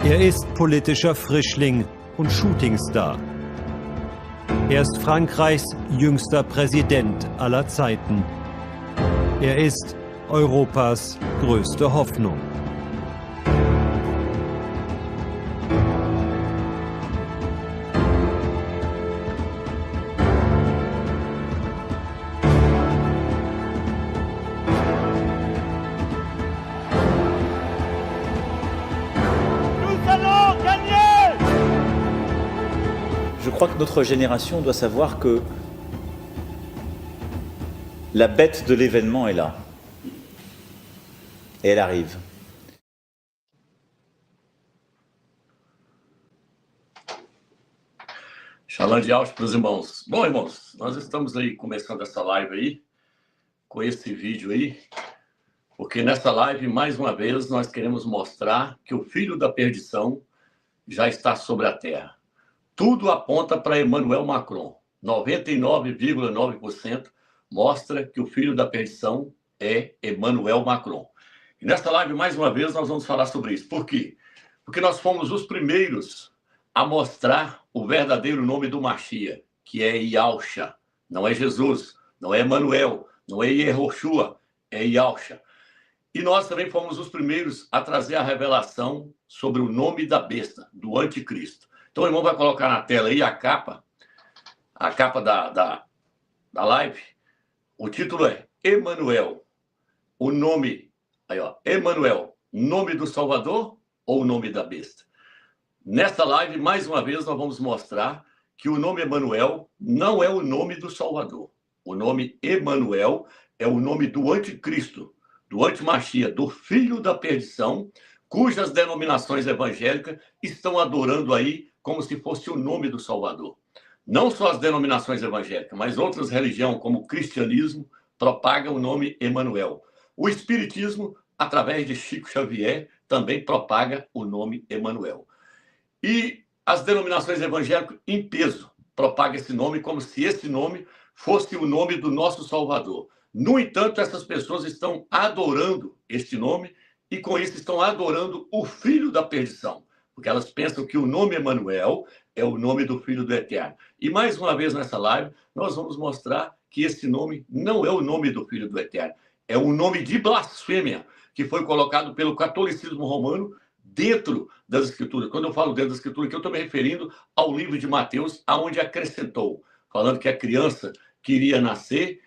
Er ist politischer Frischling und Shootingstar. Er ist Frankreichs jüngster Präsident aller Zeiten. Er ist Europas größte Hoffnung. Je crois que notre génération doit savoir que la bête de l'événement est là. Et elle arrive. Shalom de alto para os irmãos. Bom, irmãos, nós estamos aí começando essa live aí, com esse vídeo aí, porque nessa live, mais uma vez, nós queremos mostrar que o filho da perdição já está sobre a terra. Tudo aponta para Emmanuel Macron. 99,9% mostra que o filho da perdição é Emmanuel Macron. E nessa live, mais uma vez, nós vamos falar sobre isso. Por quê? Porque nós fomos os primeiros a mostrar o verdadeiro nome do Mashiach, que é Yahusha. Não é Jesus, não é Emmanuel, não é Yehoshua, é Yahusha. E nós também fomos os primeiros a trazer a revelação sobre o nome da besta, do anticristo. Então o irmão vai colocar na tela aí a capa da live. O título é Emmanuel, o nome, aí ó, Emmanuel, nome do Salvador ou o nome da besta? Nessa live, mais uma vez, nós vamos mostrar que o nome Emmanuel não é o nome do Salvador. O nome Emmanuel é o nome do anticristo, do antimachia, do filho da perdição, cujas denominações evangélicas estão adorando aí como se fosse o nome do Salvador. Não só as denominações evangélicas, mas outras religiões, como o cristianismo, propagam o nome Emmanuel. O espiritismo, através de Chico Xavier, também propaga o nome Emmanuel. E as denominações evangélicas, em peso, propagam esse nome como se esse nome fosse o nome do nosso Salvador. No entanto, essas pessoas estão adorando este nome e, com isso, estão adorando o filho da perdição, porque elas pensam que o nome Emmanuel é o nome do Filho do Eterno. E, mais uma vez, nessa live, nós vamos mostrar que esse nome não é o nome do Filho do Eterno, é um nome de blasfêmia que foi colocado pelo catolicismo romano dentro das Escrituras. Quando eu falo dentro das Escrituras, que eu estou me referindo ao livro de Mateus, aonde acrescentou, falando que a criança que iria nascer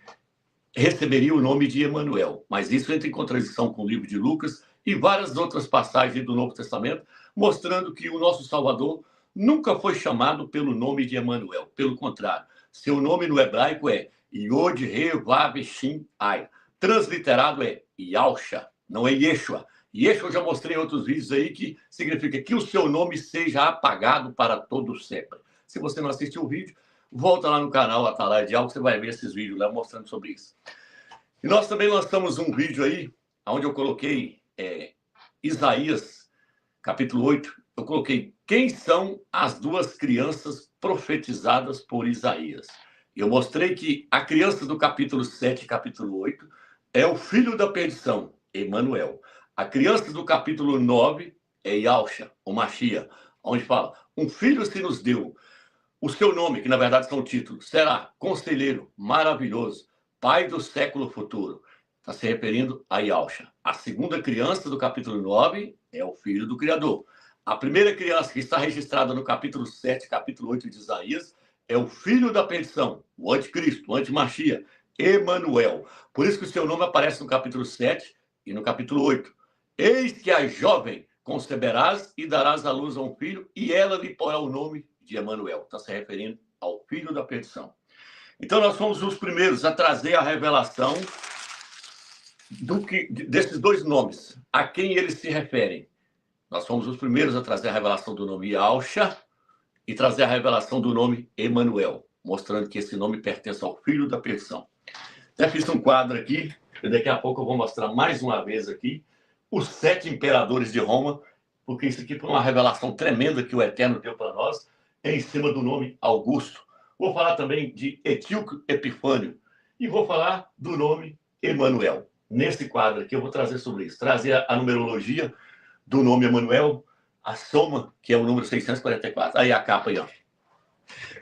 receberia o nome de Emmanuel. Mas isso entra em contradição com o livro de Lucas e várias outras passagens do Novo Testamento, mostrando que o nosso Salvador nunca foi chamado pelo nome de Emmanuel. Pelo contrário, seu nome no hebraico é Yod He Vav Shin Ai. Transliterado é Yahusha, não é Yeshua. Yeshua eu já mostrei em outros vídeos aí que significa que o seu nome seja apagado para todo sempre. Se você não assistiu o vídeo, volta lá no canal Atalaia de Algo, você vai ver esses vídeos lá mostrando sobre isso. E nós também lançamos um vídeo aí, onde eu coloquei Isaías, capítulo 8, eu coloquei quem são as duas crianças profetizadas por Isaías. Eu mostrei que a criança do capítulo 7 e capítulo 8 é o filho da perdição, Emmanuel. A criança do capítulo 9 é Yahusha, o Mashiach, onde fala, um filho se nos deu. O seu nome, que na verdade são títulos, será Conselheiro, Maravilhoso, Pai do Século Futuro. Está se referindo a Yahusha. A segunda criança do capítulo 9 é o filho do Criador. A primeira criança que está registrada no capítulo 7, capítulo 8 de Isaías, é o filho da perdição, o anticristo, o antimachia, Emmanuel. Por isso que o seu nome aparece no capítulo 7 e no capítulo 8. Eis que a jovem conceberás e darás à luz a um filho, e ela lhe porá o nome de Emmanuel. Está se referindo ao filho da perdição. Então, nós fomos os primeiros a trazer a revelação desses dois nomes, a quem eles se referem. Nós fomos os primeiros a trazer a revelação do nome Yahusha e trazer a revelação do nome Emmanuel, mostrando que esse nome pertence ao filho da perdição. Até fiz um quadro aqui, e daqui a pouco eu vou mostrar mais uma vez aqui os 7 imperadores de Roma, porque isso aqui foi uma revelação tremenda que o Eterno deu para nós, em cima do nome Augusto. Vou falar também de Etíoco Epifânio e vou falar do nome Emmanuel. Nesse quadro aqui eu vou trazer sobre isso, trazer a numerologia do nome Emmanuel, a soma, que é o número 644. Aí a capa aí, ó.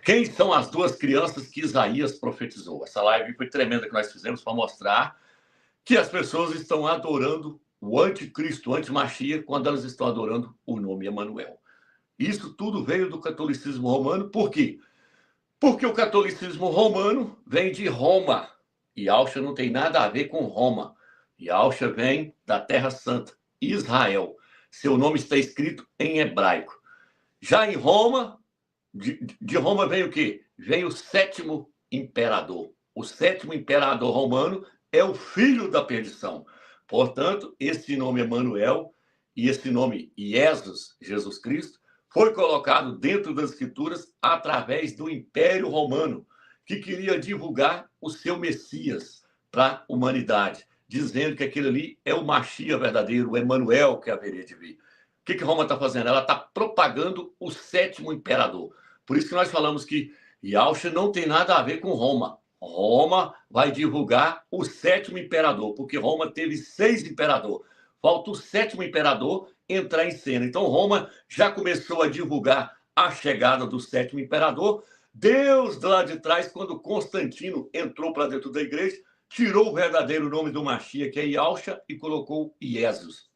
Quem são as duas crianças que Isaías profetizou? Essa live foi tremenda que nós fizemos para mostrar que as pessoas estão adorando o anticristo, o antimachia, quando elas estão adorando o nome Emanuel. Isso tudo veio do catolicismo romano. Por quê? Porque o catolicismo romano vem de Roma. E Yahshua não tem nada a ver com Roma. Yahshua vem da Terra Santa, Israel. Seu nome está escrito em hebraico. Já em Roma, de Roma vem o quê? Vem o sétimo imperador. O sétimo imperador romano é o filho da perdição. Portanto, esse nome Emanuel e esse nome Jesus Cristo, foi colocado dentro das Escrituras através do Império Romano, que queria divulgar o seu Messias para a humanidade, dizendo que aquele ali é o Machia verdadeiro, o Emanuel que haveria de vir. O que Roma está fazendo? Ela está propagando o sétimo imperador. Por isso que nós falamos que Yahshua não tem nada a ver com Roma. Roma vai divulgar o sétimo imperador, porque Roma teve 6 imperadores. Falta o sétimo imperador entrar em cena. Então, Roma já começou a divulgar a chegada do sétimo imperador. Deus, lá de trás, quando Constantino entrou para dentro da igreja, tirou o verdadeiro nome do Machia, que é Yahshua, e colocou Jesus.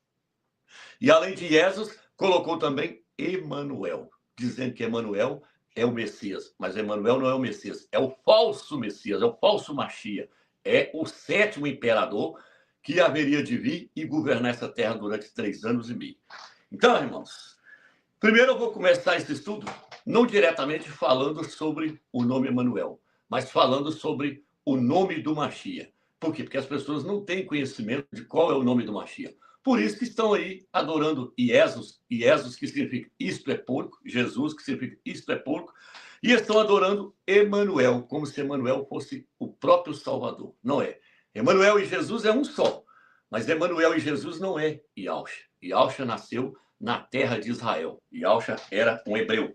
E, além de Jesus, colocou também Emanuel, dizendo que Emanuel é o Messias. Mas Emanuel não é o Messias, é o falso Messias, é o falso Machia. É o sétimo imperador que haveria de vir e governar essa terra durante 3 anos e meio. Então, irmãos, primeiro eu vou começar esse estudo não diretamente falando sobre o nome Emanuel, mas falando sobre o nome do Machia. Por quê? Porque as pessoas não têm conhecimento de qual é o nome do Machia. Por isso que estão aí adorando Jesus que significa isto é porco, Jesus, que significa isto é porco, e estão adorando Emanuel, como se Emanuel fosse o próprio Salvador. Não é. Emanuel e Jesus é um só, mas Emanuel e Jesus não é Yahshua. Yahshua nasceu na terra de Israel. Yahshua era um hebreu,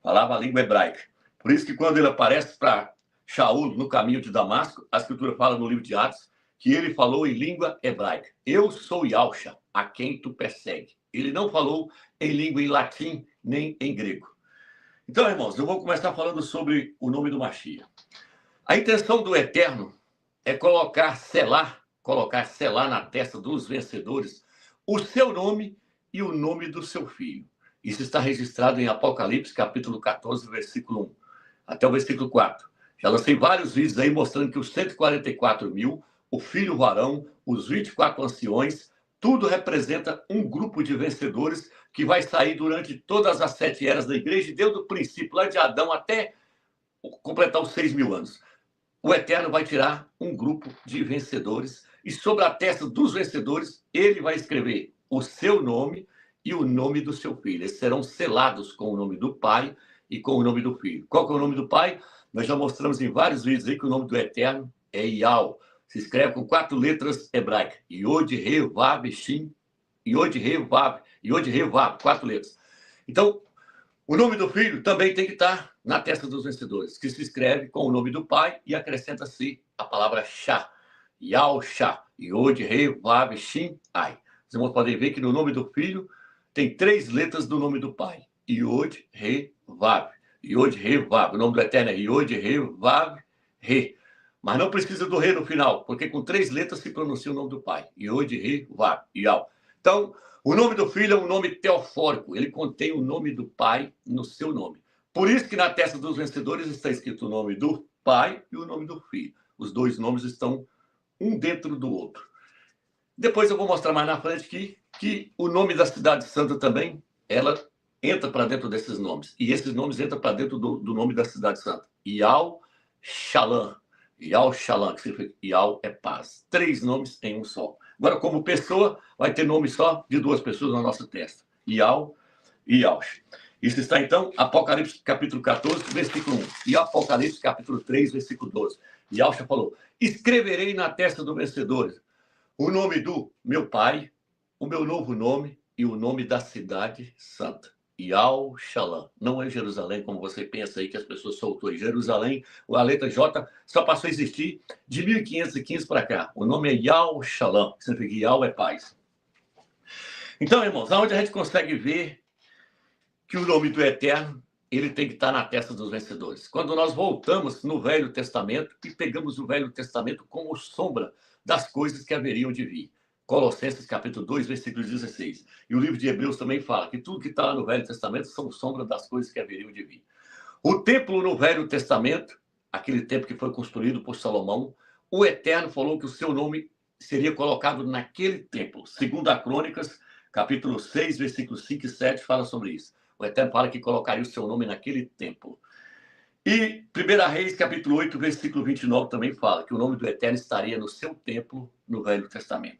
falava a língua hebraica. Por isso que quando ele aparece para Shaul no caminho de Damasco, a Escritura fala no livro de Atos que ele falou em língua hebraica. Eu sou Yahshua, a quem tu persegue. Ele não falou em língua em latim nem em grego. Então, irmãos, eu vou começar falando sobre o nome do Machia. A intenção do Eterno é colocar selar na testa dos vencedores o seu nome e o nome do seu filho. Isso está registrado em Apocalipse, capítulo 14, versículo 1, até o versículo 4. Já lancei vários vídeos aí mostrando que os 144 mil, o filho varão, os 24 anciões, tudo representa um grupo de vencedores que vai sair durante todas as 7 eras da igreja, desde o princípio, lá de Adão até completar os 6.000 anos. O Eterno vai tirar um grupo de vencedores e sobre a testa dos vencedores, ele vai escrever o seu nome e o nome do seu filho. Eles serão selados com o nome do Pai e com o nome do Filho. Qual que é o nome do Pai? Nós já mostramos em vários vídeos aí que o nome do Eterno é Yahweh. Se escreve com 4 letras hebraicas. Yod, He, Vav, Shin. Yod, He, Vav. Yod, He, Vav. 4 letras. Então, o nome do Filho também tem que estar na testa dos vencedores, que se escreve com o nome do Pai e acrescenta-se a palavra Shá. Yahshua. Yod, He, Vav, Shin, Ai. Os irmãos podem ver que no nome do Filho tem 3 letras do nome do Pai. Yod, He, Vav. Yod, He, Vav. O nome do Eterno é Yod, He, Vav, He. Mas não precisa do Re no final, porque com 3 letras se pronuncia o nome do Pai. Yod, He, Vav, Yahweh. Então, o nome do Filho é um nome teofórico. Ele contém o nome do Pai no seu nome. Por isso que na testa dos vencedores está escrito o nome do Pai e o nome do Filho. Os 2 nomes estão um dentro do outro. Depois eu vou mostrar mais na frente que o nome da cidade santa também, ela entra para dentro desses nomes. E esses nomes entram para dentro do nome da cidade santa. Yahshua. Yahshua, que significa Yahweh é paz. 3 nomes em um só. Agora, como pessoa, vai ter nome só de 2 pessoas na nossa testa. Yahweh e Yahshua. Isso está, então, Apocalipse capítulo 14, versículo 1. E Apocalipse capítulo 3, versículo 12. Yahshua falou: escreverei na testa do vencedor o nome do meu Pai, o meu novo nome e o nome da cidade santa. Yahshua. Não é Jerusalém, como você pensa aí que as pessoas soltou. Jerusalém, a letra J só passou a existir de 1515 para cá. O nome é Yahshua, que significa Yahweh é paz. Então, irmãos, aonde a gente consegue ver que o nome do Eterno, ele tem que estar na testa dos vencedores. Quando nós voltamos no Velho Testamento e pegamos o Velho Testamento como sombra das coisas que haveriam de vir. Colossenses capítulo 2, versículo 16. E o livro de Hebreus também fala que tudo que está lá no Velho Testamento são sombra das coisas que haveriam de vir. O templo no Velho Testamento, aquele templo que foi construído por Salomão, o Eterno falou que o seu nome seria colocado naquele templo. Segundo a Crônicas, capítulo 6, versículos 5 e 7, fala sobre isso. O Eterno fala que colocaria o seu nome naquele templo. E 1 Reis, capítulo 8, versículo 29, também fala que o nome do Eterno estaria no seu templo no Velho Testamento.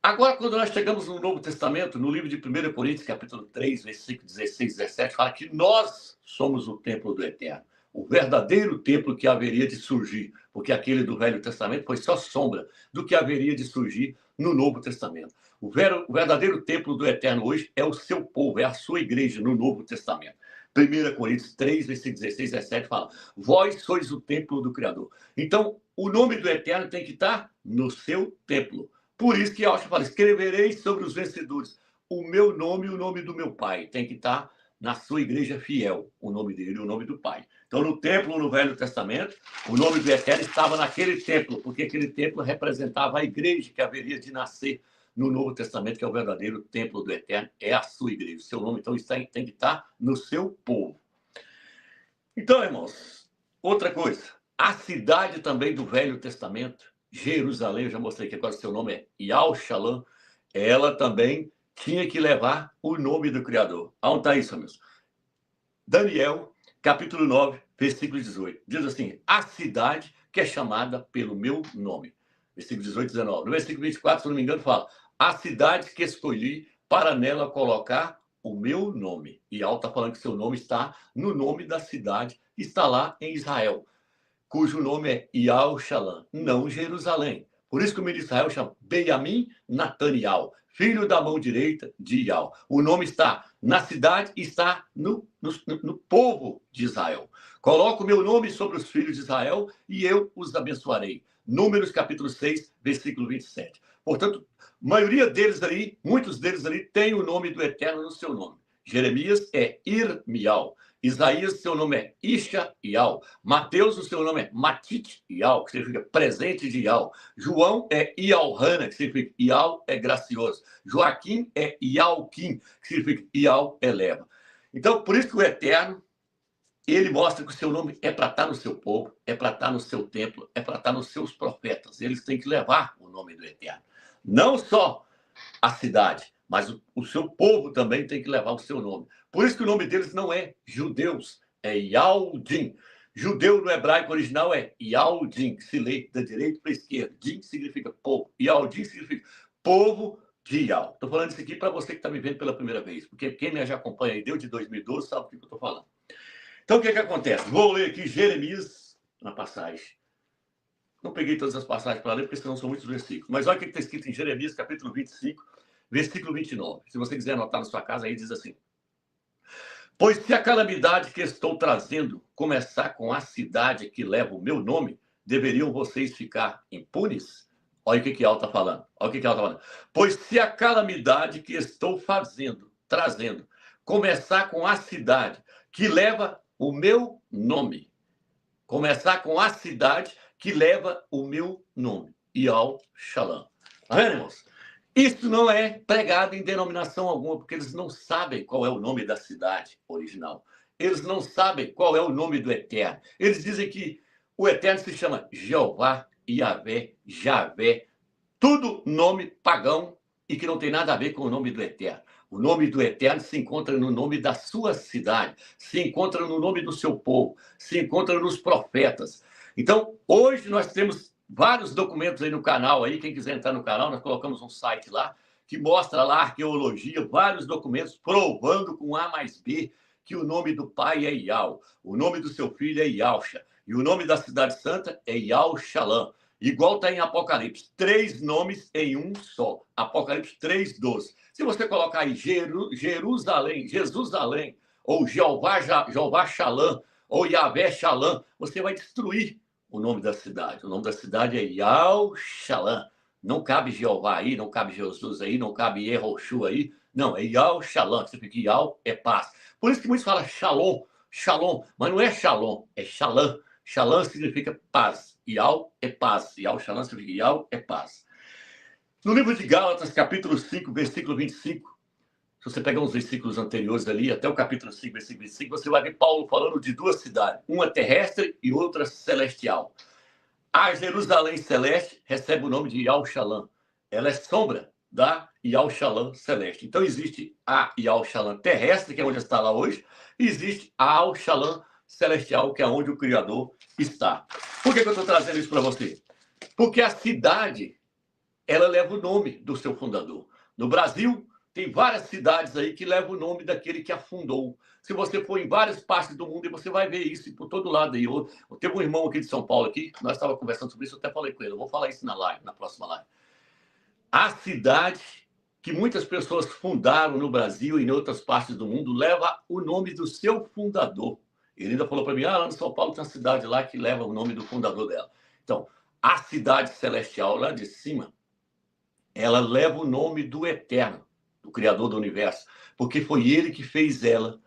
Agora, quando nós chegamos no Novo Testamento, no livro de 1 Coríntios, capítulo 3, versículo 16 e 17, fala que nós somos o templo do Eterno. O verdadeiro templo que haveria de surgir, porque aquele do Velho Testamento foi só sombra do que haveria de surgir no Novo Testamento. O verdadeiro templo do Eterno hoje é o seu povo, é a sua igreja no Novo Testamento. 1 Coríntios 3, versículo 16 e 17 fala: vós sois o templo do Criador. Então, o nome do Eterno tem que estar no seu templo. Por isso que Yahshua fala: escrevereis sobre os vencedores o meu nome e o nome do meu Pai. Tem que estar na sua igreja fiel, o nome dele e o nome do Pai. Então, no templo, no Velho Testamento, o nome do Eterno estava naquele templo, porque aquele templo representava a igreja que haveria de nascer no Novo Testamento, que é o verdadeiro templo do Eterno, é a sua igreja. O seu nome, então, tem que estar no seu povo. Então, irmãos, outra coisa, a cidade também do Velho Testamento, Jerusalém, eu já mostrei que agora seu nome é Yahushalom, ela também tinha que levar o nome do Criador. Aonde está isso, meus? Daniel, capítulo 9, versículo 18. Diz assim: a cidade que é chamada pelo meu nome. Versículo 18 e 19. No versículo 24, se não me engano, fala: a cidade que escolhi para nela colocar o meu nome. E Al está falando que seu nome está no nome da cidade que está lá em Israel, cujo nome é Yahushalom, não Jerusalém. Por isso que o menino de Israel chama Benjamim Nataniel, filho da mão direita de Yah. O nome está na cidade e está no povo de Israel. Coloco o meu nome sobre os filhos de Israel e eu os abençoarei. Números capítulo 6, versículo 27. Portanto, maioria deles ali, muitos deles ali, têm o nome do Eterno no seu nome. Jeremias é Irmial. Isaías, seu nome é Isha-Ial. Mateus, o seu nome é Matit-Ial, que significa presente de Ial. João é Ialhana, que significa Ial é gracioso. Joaquim é Ialquim, que significa Ial eleva. Então, por isso que o Eterno, ele mostra que o seu nome é para estar no seu povo, é para estar no seu templo, é para estar nos seus profetas. Eles têm que levar o nome do Eterno. Não só a cidade, mas o seu povo também tem que levar o seu nome. Por isso que o nome deles não é judeus, é Yaldim. Judeu no hebraico original é Yaldim, que se lê da direita para a esquerda. Din significa povo. Yaldim significa povo de Yal. Estou falando isso aqui para você que está me vendo pela primeira vez, porque quem me já acompanha aí desde 2012 sabe o que eu estou falando. Então, o que acontece? Vou ler aqui Jeremias, na passagem. Não peguei todas as passagens para ler, porque senão são muitos versículos. Mas olha o que está escrito em Jeremias, capítulo 25, versículo 29. Se você quiser anotar na sua casa, aí diz assim: pois se a calamidade que estou trazendo começar com a cidade que leva o meu nome, deveriam vocês ficar impunes? Olha o que Al está falando. Olha o que Al está falando. Pois se a calamidade que estou trazendo, começar com a cidade que leva o meu nome. Começar com a cidade que leva o meu nome. Yahushalom. Tá vendo, irmãos? Isso não é pregado em denominação alguma, porque eles não sabem qual é o nome da cidade original. Eles não sabem qual é o nome do Eterno. Eles dizem que o Eterno se chama Jeová, Yahvé, Javé, tudo nome pagão e que não tem nada a ver com o nome do Eterno. O nome do Eterno se encontra no nome da sua cidade, se encontra no nome do seu povo, se encontra nos profetas. Então, hoje nós temos vários documentos aí no canal, aí, quem quiser entrar no canal, nós colocamos um site lá, que mostra lá arqueologia, vários documentos provando com A mais B que o nome do pai é Yal, o nome do seu filho é Yahusha, e o nome da cidade santa é Yahushalom. Igual está em Apocalipse, 3 nomes em um só. Apocalipse 3:12. Se você colocar aí Jerusalém, ou Jeová Shalom, ou Yahvé Shalom, você vai destruir o nome da cidade. O nome da cidade é Yahushalom. Não cabe Jeová aí, não cabe Jesus aí, não cabe Yehoshua aí. Não, é Yahushalom. Significa Yah é paz. Por isso que muitos falam shalom, shalom, mas não é shalom, é shalom. Shalom significa paz. Yal é paz. Yal shalom significa Yal é paz. No livro de Gálatas, capítulo 5, versículo 25, se você pegar uns versículos anteriores ali, até o capítulo 5, versículo 25, você vai ver Paulo falando de duas cidades, uma terrestre e outra celestial. A Jerusalém celeste recebe o nome de Yal Shalom. Ela é sombra da Yal Shalom celeste. Então existe a Yal Shalom terrestre, que é onde está lá hoje, e existe a Yal Shalom celestial, que é onde o Criador está. Por que eu estou trazendo isso para você? Porque a cidade, ela leva o nome do seu fundador. No Brasil, tem várias cidades aí que levam o nome daquele que a fundou. Se você for em várias partes do mundo, você vai ver isso por todo lado aí. Eu tenho um irmão aqui de São Paulo, aqui, nós estávamos conversando sobre isso, eu até falei com ele. Eu vou falar isso na live, na próxima live. A cidade que muitas pessoas fundaram no Brasil e em outras partes do mundo leva o nome do seu fundador. Ele ainda falou para mim, lá em São Paulo tem uma cidade lá que leva o nome do fundador dela. Então, a cidade celestial lá de cima, ela leva o nome do Eterno, do Criador do Universo, porque foi ele que fez ela.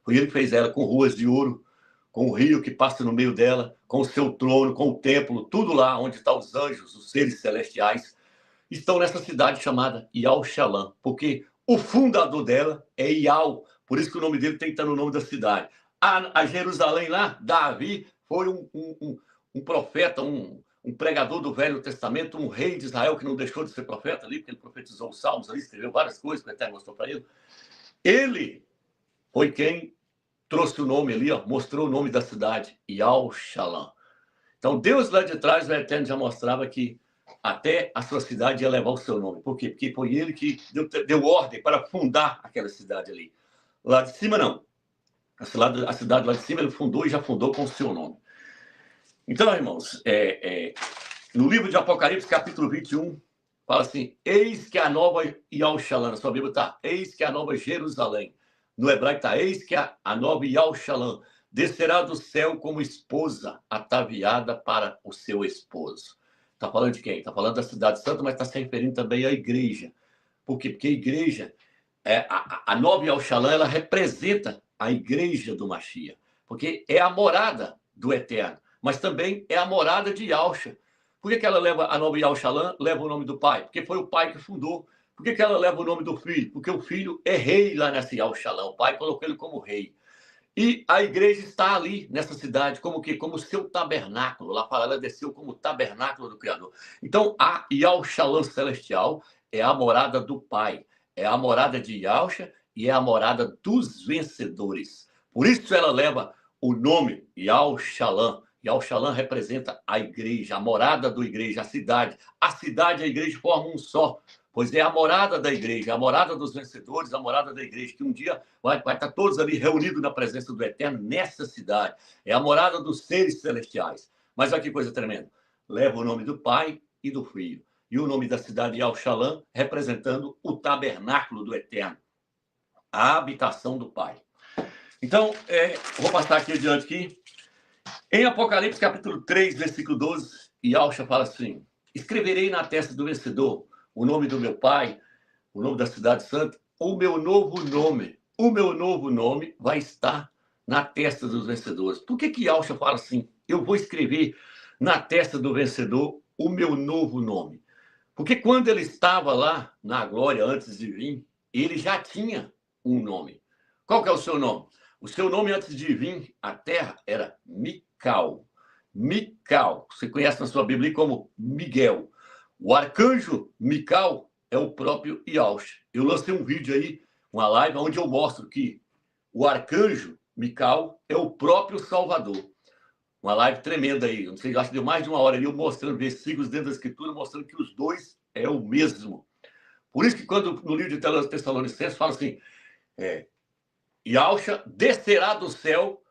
Foi ele que fez ela com ruas de ouro, com o rio que passa no meio dela, com o seu trono, com o templo, tudo lá onde estão os anjos, os seres celestiais, estão nessa cidade chamada Yal Shalom, porque o fundador dela é Yal, por isso que o nome dele tem que estar no nome da cidade. A Jerusalém lá, Davi, foi um profeta, um pregador do Velho Testamento, um rei de Israel que não deixou de ser profeta ali, porque ele profetizou os salmos ali, escreveu várias coisas que o Eterno mostrou para ele. Ele foi quem trouxe o nome ali, mostrou o nome da cidade, Yal Shalom. Então, Deus lá de trás, o Eterno já mostrava que até a sua cidade ia levar o seu nome. Por quê? Porque foi ele que deu ordem para fundar aquela cidade ali. Lá de cima, não. A cidade lá de cima ele fundou e já fundou com o seu nome. Então, irmãos, no livro de Apocalipse, capítulo 21, fala assim, eis que a nova Yal Shalom, na sua Bíblia está, eis que a nova Jerusalém. No hebraico está, eis que a nova Yal Shalom descerá do céu como esposa ataviada para o seu esposo. Está falando de quem? Está falando da cidade santa, mas está se referindo também à igreja. Por quê? Porque a igreja, a nova Yal Shalom, ela representa a igreja do Mashiach, porque é a morada do Eterno, mas também é a morada de Yahshua. Por que ela leva a nova Yal Shalom, leva o nome do pai? Porque foi o pai que fundou. Por que ela leva o nome do filho? Porque o filho é rei lá nessa Yal Shalom. O pai colocou ele como rei. E a igreja está ali, nessa cidade, como que? Como seu tabernáculo. Lá fala, ela desceu como tabernáculo do Criador. Então, a Yal Shalom celestial é a morada do pai. É a morada de Yahshua e é a morada dos vencedores. Por isso ela leva o nome Yal Shalom. Yal Shalom representa a igreja, a morada da igreja, a cidade. A cidade e a igreja formam um só, pois é a morada da igreja, a morada dos vencedores, a morada da igreja, que um dia vai estar todos ali reunidos na presença do Eterno nessa cidade. É a morada dos seres celestiais. Mas olha que coisa tremenda. Leva o nome do Pai e do Filho. E o nome da cidade Yal Shalom, representando o tabernáculo do Eterno, a habitação do Pai. Então, vou passar aqui adiante aqui. Em Apocalipse, capítulo 3, versículo 12, Yahshua fala assim, escreverei na testa do vencedor o nome do meu Pai, o nome da cidade santa, o meu novo nome vai estar na testa dos vencedores. Por que Yahshua fala assim, eu vou escrever na testa do vencedor o meu novo nome? Porque quando ele estava lá na glória, antes de vir, ele já tinha um nome. Qual que é o seu nome? O seu nome antes de vir à terra era Mical. Mical, você conhece na sua Bíblia como Miguel. O arcanjo Mical é o próprio Yahshua. Eu lancei um vídeo aí, uma live, onde eu mostro que o arcanjo Mical é o próprio Salvador. Uma live tremenda aí, não sei, acho que deu mais de uma hora ali, eu mostrando versículos dentro da Escritura, mostrando que os dois é o mesmo. Por isso que quando no livro de Tessalonicenses fala assim, Yahshua descerá do céu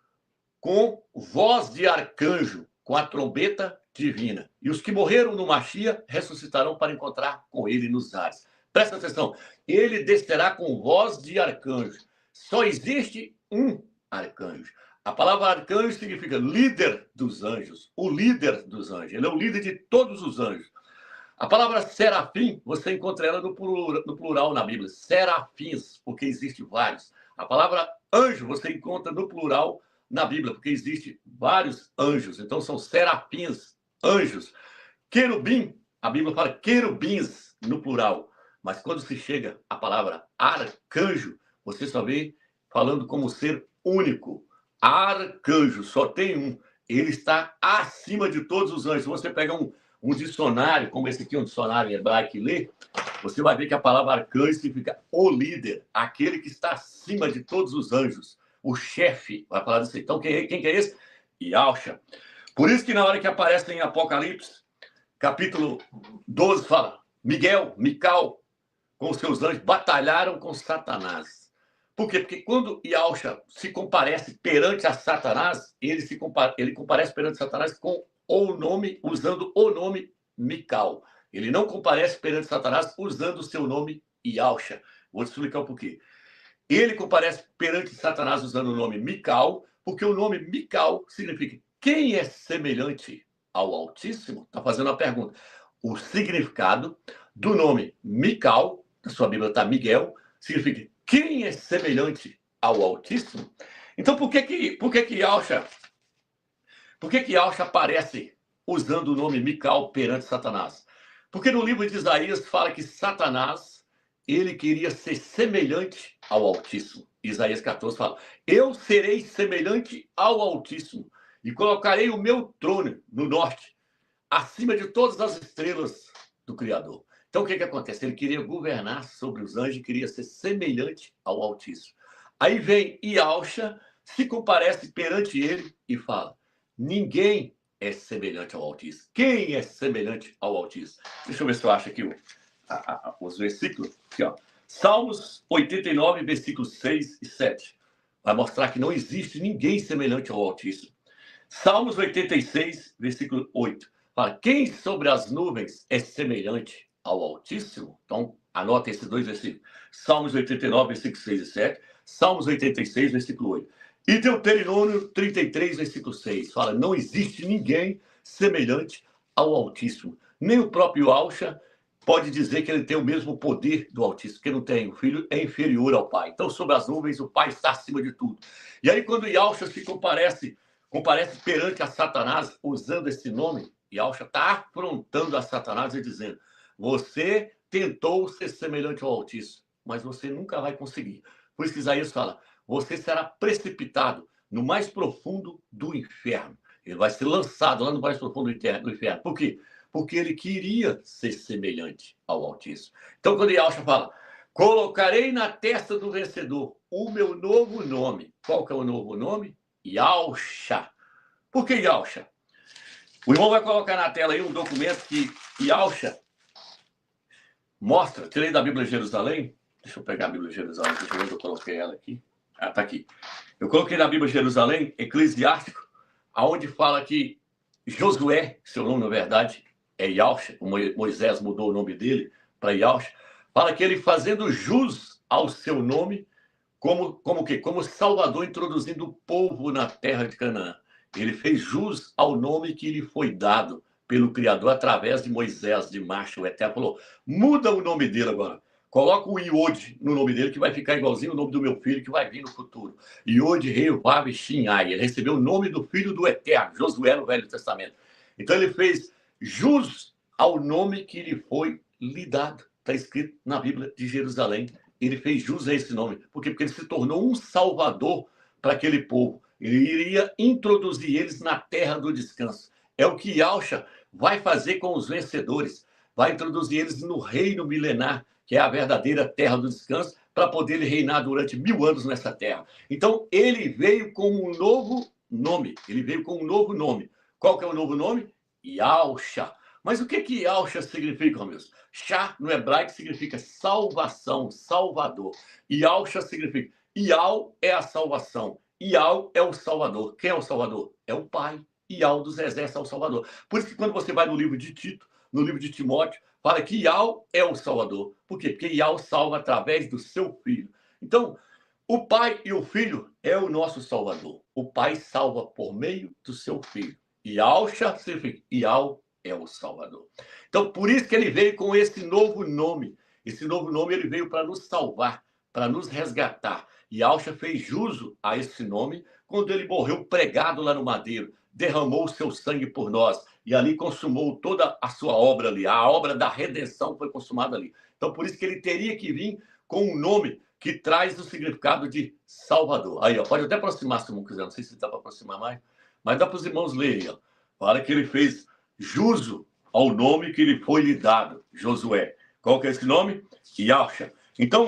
com voz de arcanjo, com a trombeta divina. E os que morreram no Mashiach ressuscitarão para encontrar com ele nos ares. Presta atenção, ele descerá com voz de arcanjo. Só existe um arcanjo. A palavra arcanjo significa líder dos anjos, o líder dos anjos. Ele é o líder de todos os anjos. A palavra serafim, você encontra ela no plural na Bíblia. Serafins, porque existem vários. A palavra anjo você encontra no plural na Bíblia, porque existe vários anjos. Então são serafins, anjos. Querubim, a Bíblia fala querubins no plural. Mas quando se chega à palavra arcanjo, você só vê falando como ser único. Arcanjo, só tem um. Ele está acima de todos os anjos. Se você pega um dicionário, como esse aqui, um dicionário hebraico e lê, você vai ver que a palavra arcanjo significa o líder, aquele que está acima de todos os anjos, o chefe, vai falar disso. Então, quem que é esse? Yahshua. Por isso que na hora que aparece em Apocalipse, capítulo 12, fala, Micael, com seus anjos, batalharam com Satanás. Por quê? Porque quando Yahshua se comparece perante a Satanás, ele comparece perante Satanás com o nome, usando o nome Micael. Ele não comparece perante Satanás usando o seu nome Yahshua. Vou te explicar o porquê. Ele comparece perante Satanás usando o nome Micael, porque o nome Micael significa quem é semelhante ao Altíssimo? Está fazendo a pergunta. O significado do nome Micael, na sua Bíblia está Miguel, significa quem é semelhante ao Altíssimo? Então, por que Yahshua aparece usando o nome Micael perante Satanás? Porque no livro de Isaías fala que Satanás, ele queria ser semelhante ao Altíssimo. Isaías 14 fala, eu serei semelhante ao Altíssimo e colocarei o meu trono no norte, acima de todas as estrelas do Criador. Então, o que acontece? Ele queria governar sobre os anjos, queria ser semelhante ao Altíssimo. Aí vem Yahshua, se comparece perante ele e fala, ninguém é semelhante ao Altíssimo. Quem é semelhante ao Altíssimo? Deixa eu ver se eu acho aqui os versículos. Aqui, ó. Salmos 89, versículos 6 e 7. Vai mostrar que não existe ninguém semelhante ao Altíssimo. Salmos 86, versículo 8. Fala, quem sobre as nuvens é semelhante ao Altíssimo? Então, anota esses dois versículos. Salmos 89, versículos 6 e 7. Salmos 86, versículo 8. E Deuteronômio 33, versículo 6. Fala, não existe ninguém semelhante ao Altíssimo. Nem o próprio Yahshua pode dizer que ele tem o mesmo poder do Altíssimo, porque não tem. O Filho é inferior ao Pai. Então, sobre as nuvens, o Pai está acima de tudo. E aí, quando Yahshua se comparece perante a Satanás, usando esse nome, Yahshua está afrontando a Satanás e dizendo, você tentou ser semelhante ao Altíssimo, mas você nunca vai conseguir. Por isso que Isaías fala, você será precipitado no mais profundo do inferno. Ele vai ser lançado lá no mais profundo do inferno. Por quê? Porque ele queria ser semelhante ao Altíssimo. Então, quando Yahshua fala, colocarei na testa do vencedor o meu novo nome. Qual que é o novo nome? Yahshua. Por que Yahshua? O irmão vai colocar na tela aí um documento que Yahshua mostra. Tirei da Bíblia de Jerusalém. Deixa eu pegar a Bíblia de Jerusalém. Deixa eu ver onde eu coloquei ela aqui. Ah, tá aqui. Eu coloquei na Bíblia de Jerusalém, Eclesiástico, aonde fala que Josué, seu nome na verdade é Yahshua, Moisés mudou o nome dele para Yahshua, fala que ele fazendo jus ao seu nome, como Salvador introduzindo o povo na terra de Canaã. Ele fez jus ao nome que lhe foi dado pelo Criador através de Moisés, de Macho. O Eterno falou, muda o nome dele agora. Coloca o Iod no nome dele, que vai ficar igualzinho o nome do meu filho, que vai vir no futuro. Iod, Rei, Vav, Shinai. Ele recebeu o nome do Filho do Eterno, Josué, no Velho Testamento. Então ele fez jus ao nome que lhe foi lhe dado. Está escrito na Bíblia de Jerusalém. Ele fez jus a esse nome. Por quê? Porque ele se tornou um salvador para aquele povo. Ele iria introduzir eles na terra do descanso. É o que Yahshua vai fazer com os vencedores. Vai introduzir eles no reino milenar, que é a verdadeira terra do descanso, para poder reinar durante 1000 anos nessa terra. Então, ele veio com um novo nome. Ele veio com um novo nome. Qual que é o novo nome? Yahshua. Mas o que Yahshua significa, meus? Shah, no hebraico, significa salvação, salvador. Yahshua significa, Yah é a salvação. Yah é o salvador. Quem é o salvador? É o Pai. Yah dos exércitos é o salvador. Por isso que quando você vai no livro de Tito, no livro de Timóteo, fala que Yah é o Salvador. Por quê? Porque Yah salva através do seu Filho. Então, o Pai e o Filho é o nosso Salvador. O Pai salva por meio do seu Filho. Yahshua significa Yah é o Salvador. Então, por isso que ele veio com esse novo nome. Esse novo nome ele veio para nos salvar, para nos resgatar. Yahshua fez jus a esse nome quando ele morreu pregado lá no madeiro, derramou o seu sangue por nós e ali consumou toda a sua obra ali. A obra da redenção foi consumada ali. Então, por isso que ele teria que vir com um nome que traz o significado de Salvador. Aí, ó, pode até aproximar, se não quiser. Não sei se dá para aproximar mais, mas dá para os irmãos lerem. Ó. Fala que ele fez jus ao nome que lhe foi lhe dado, Josué. Qual que é esse nome? Yahshua. Então,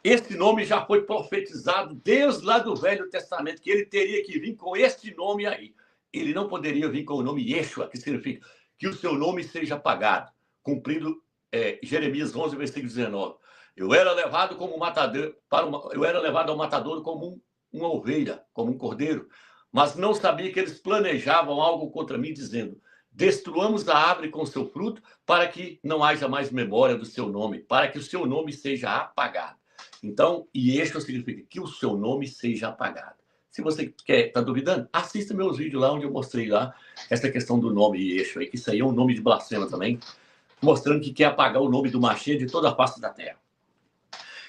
esse nome já foi profetizado desde lá do Velho Testamento, que ele teria que vir com este nome aí. Ele não poderia vir com o nome Yeshua, que significa que o seu nome seja apagado, cumprindo Jeremias 11, versículo 19. Eu era levado como matador, eu era levado ao matador como uma ovelha, como um cordeiro, mas não sabia que eles planejavam algo contra mim, dizendo: destruamos a árvore com seu fruto, para que não haja mais memória do seu nome, para que o seu nome seja apagado. Então, Yeshua significa que o seu nome seja apagado. Se você está duvidando, assista meus vídeos lá, onde eu mostrei lá essa questão do nome Yeshua, que isso aí é um nome de blasfema também, mostrando que quer apagar o nome do Mashiach de toda a face da terra.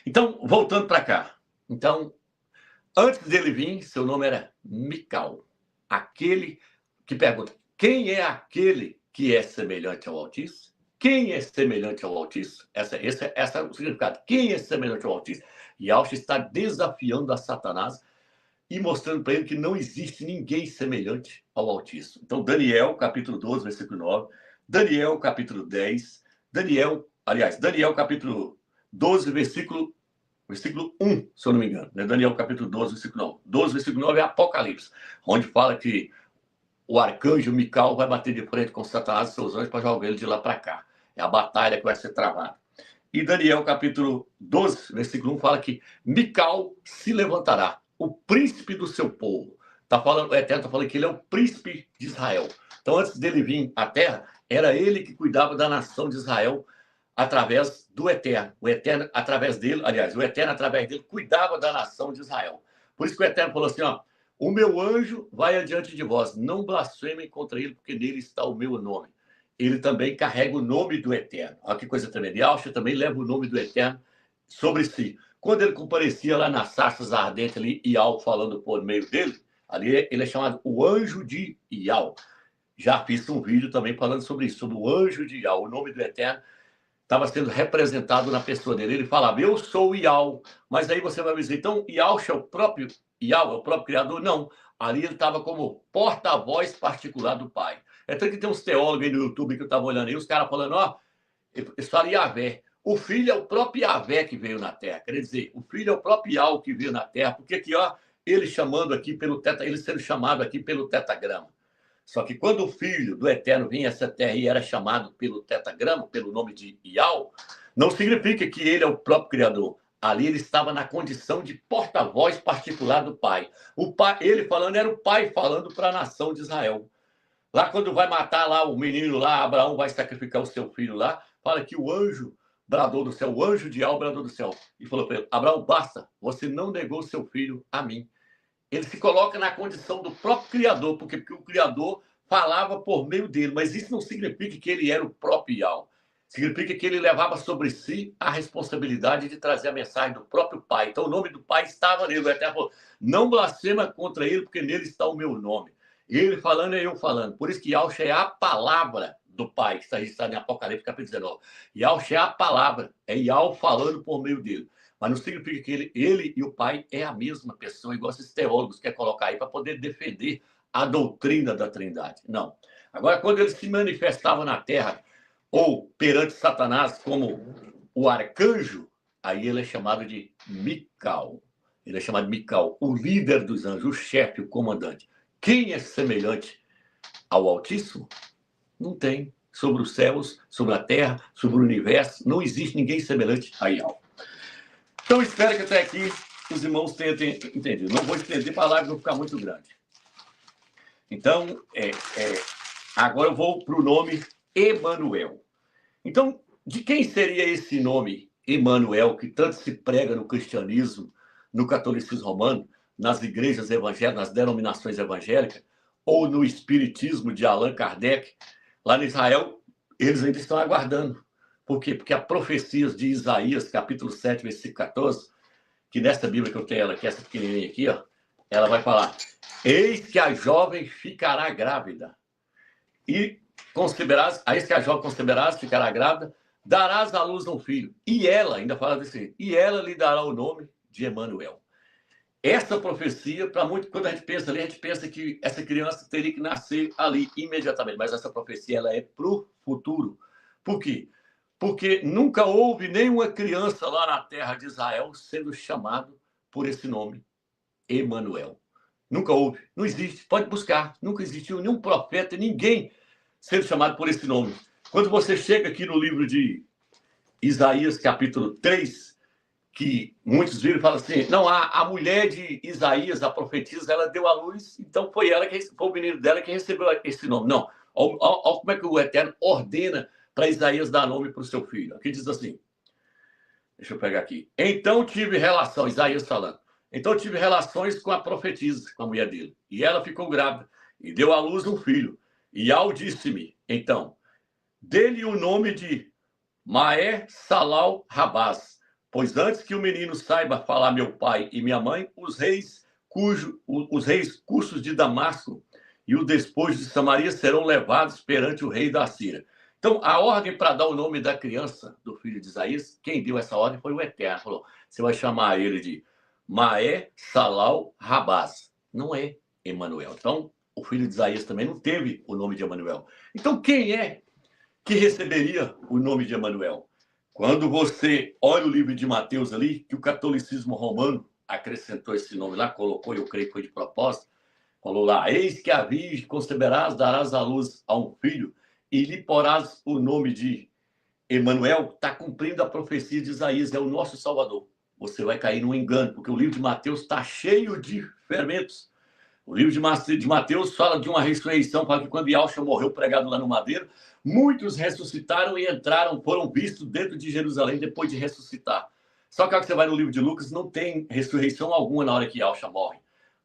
Então, voltando para cá. Então, antes dele vir, seu nome era Mical. Aquele que pergunta: quem é aquele que é semelhante ao Altíssimo? Quem é semelhante ao Altíssimo? Esse é o significado. Quem é semelhante ao Altíssimo? Yahshua está desafiando a Satanás e mostrando para ele que não existe ninguém semelhante ao Altíssimo. Então, Daniel, capítulo 12, versículo 9. Daniel, capítulo 10. Daniel, capítulo 12, versículo 1, se eu não me engano. Né? Daniel, capítulo 12, versículo 9. 12, versículo 9 é Apocalipse, onde fala que o arcanjo Mical vai bater de frente com Satanás e seus anjos para jogar ele de lá para cá. É a batalha que vai ser travada. E Daniel, capítulo 12, versículo 1, fala que Mical se levantará, o príncipe do seu povo. O Eterno está falando que ele é o príncipe de Israel. Então, antes dele vir à terra, era ele que cuidava da nação de Israel através do Eterno. O Eterno, através dele, o Eterno, através dele, cuidava da nação de Israel. Por isso que o Eterno falou assim, ó: o meu anjo vai adiante de vós, não blasfemem contra ele, porque nele está o meu nome. Ele também carrega o nome do Eterno. Olha que coisa tremenda. Yahshua também leva o nome do Eterno sobre si. Quando ele comparecia lá nas sarças ardentes ali, Ial falando por meio dele, ali ele é chamado o anjo de Ial. Já fiz um vídeo também falando sobre isso, sobre o anjo de Ial. O nome do Eterno estava sendo representado na pessoa dele. Ele falava: eu sou Ial. Mas aí você vai me dizer, então Yahshua é o próprio Ial, é o próprio Criador? Não. Ali ele estava como porta-voz particular do Pai. É tanto que tem uns teólogos aí no YouTube que eu estava olhando aí, os caras falando, ó, eles falam Yahvé. O Filho é o próprio Yahvé que veio na Terra. Quer dizer, o Filho é o próprio Ial que veio na Terra. Porque aqui, ó, ele chamando aqui pelo ele sendo chamado aqui pelo tetagrama. Só que quando o Filho do Eterno vinha a essa terra e era chamado pelo tetagrama, pelo nome de Ial, não significa que ele é o próprio Criador. Ali ele estava na condição de porta-voz particular do Pai. O pai, ele falando, era o Pai falando para a nação de Israel. Lá quando vai matar lá o menino lá, Abraão vai sacrificar o seu filho lá, fala que o anjo bradou do céu, o anjo de Ial bradou do céu. E falou para ele: Abraão, basta, você não negou seu filho a mim. Ele se coloca na condição do próprio Criador, porque o Criador falava por meio dele, mas isso não significa que ele era o próprio Ial. Significa que ele levava sobre si a responsabilidade de trazer a mensagem do próprio Pai. Então o nome do Pai estava nele. O Eterno falou: não blasfema contra ele, porque nele está o meu nome. Ele falando é eu falando. Por isso que Yahshua é a palavra do Pai, que está registrado em Apocalipse, capítulo 19. Yahshua é a palavra, é Yahweh falando por meio dele. Mas não significa que ele e o Pai é a mesma pessoa, igual esses teólogos querem colocar aí para poder defender a doutrina da Trindade. Não. Agora, quando ele se manifestava na terra, ou perante Satanás como o arcanjo, aí ele é chamado de Mical. Ele é chamado de Mical, o líder dos anjos, o chefe, o comandante. Quem é semelhante ao Altíssimo? Não tem. Sobre os céus, sobre a terra, sobre o universo, não existe ninguém semelhante a Yahweh. Então, espero que até aqui os irmãos tenham entendido. Não vou estender para a live, não ficar muito grande. Então, agora eu vou para o nome Emanuel. Então, de quem seria esse nome Emanuel, que tanto se prega no cristianismo, no catolicismo romano, nas igrejas evangélicas, nas denominações evangélicas, ou no espiritismo de Allan Kardec? Lá em Israel, eles ainda estão aguardando Por quê? Porque há profecias de Isaías, capítulo 7, versículo 14, que nessa Bíblia que eu tenho ela aqui, essa pequenininha aqui, ó, ela vai falar: eis que a jovem ficará grávida e conceberás, eis que a jovem conceberás, ficará grávida, darás à luz um filho. E ela, ainda fala desse, e ela lhe dará o nome de Emanuel. Essa profecia, para muito, quando a gente pensa ali, a gente pensa que essa criança teria que nascer ali imediatamente, mas essa profecia ela é para o futuro. Por quê? Porque nunca houve nenhuma criança lá na terra de Israel sendo chamado por esse nome, Emanuel. Nunca houve, não existe, pode buscar, nunca existiu nenhum profeta, ninguém sendo chamado por esse nome. Quando você chega aqui no livro de Isaías, capítulo 3, que muitos viram e falam assim, não, a mulher de Isaías, a profetisa, ela deu à luz, então foi o menino dela que recebeu esse nome. Não, olha como é que o Eterno ordena para Isaías dar nome para o seu filho. Aqui diz assim, deixa eu pegar aqui. Então tive relação, Isaías falando, então tive relações com a profetisa, com a mulher dele, e ela ficou grávida, e deu à luz um filho, e ao disse-me, então, dê-lhe o nome de Maé Salal Rabaz, pois antes que o menino saiba falar meu pai e minha mãe, os reis cursos de Damasco e o despojo de Samaria serão levados perante o rei da Síria. Então, a ordem para dar o nome da criança, do filho de Isaías, quem deu essa ordem foi o Eterno. Falou, você vai chamar ele de Maé Salal Rabaz. Não é Emanuel. Então, o filho de Isaías também não teve o nome de Emanuel. Então, quem é que receberia o nome de Emanuel? Quando você olha o livro de Mateus ali, que o catolicismo romano acrescentou esse nome lá, colocou, eu creio que foi de propósito, falou lá, eis que a virgem conceberás, darás à luz a um filho, e lhe porás o nome de Emanuel, está cumprindo a profecia de Isaías, é o nosso Salvador. Você vai cair num engano, porque o livro de Mateus está cheio de fermentos. O livro de Mateus fala de uma ressurreição, fala que quando Yahshua morreu pregado lá no madeiro, muitos ressuscitaram e entraram, foram vistos dentro de Jerusalém depois de ressuscitar. Só que quando você vai no livro de Lucas, não tem ressurreição alguma na hora que Yahshua morre.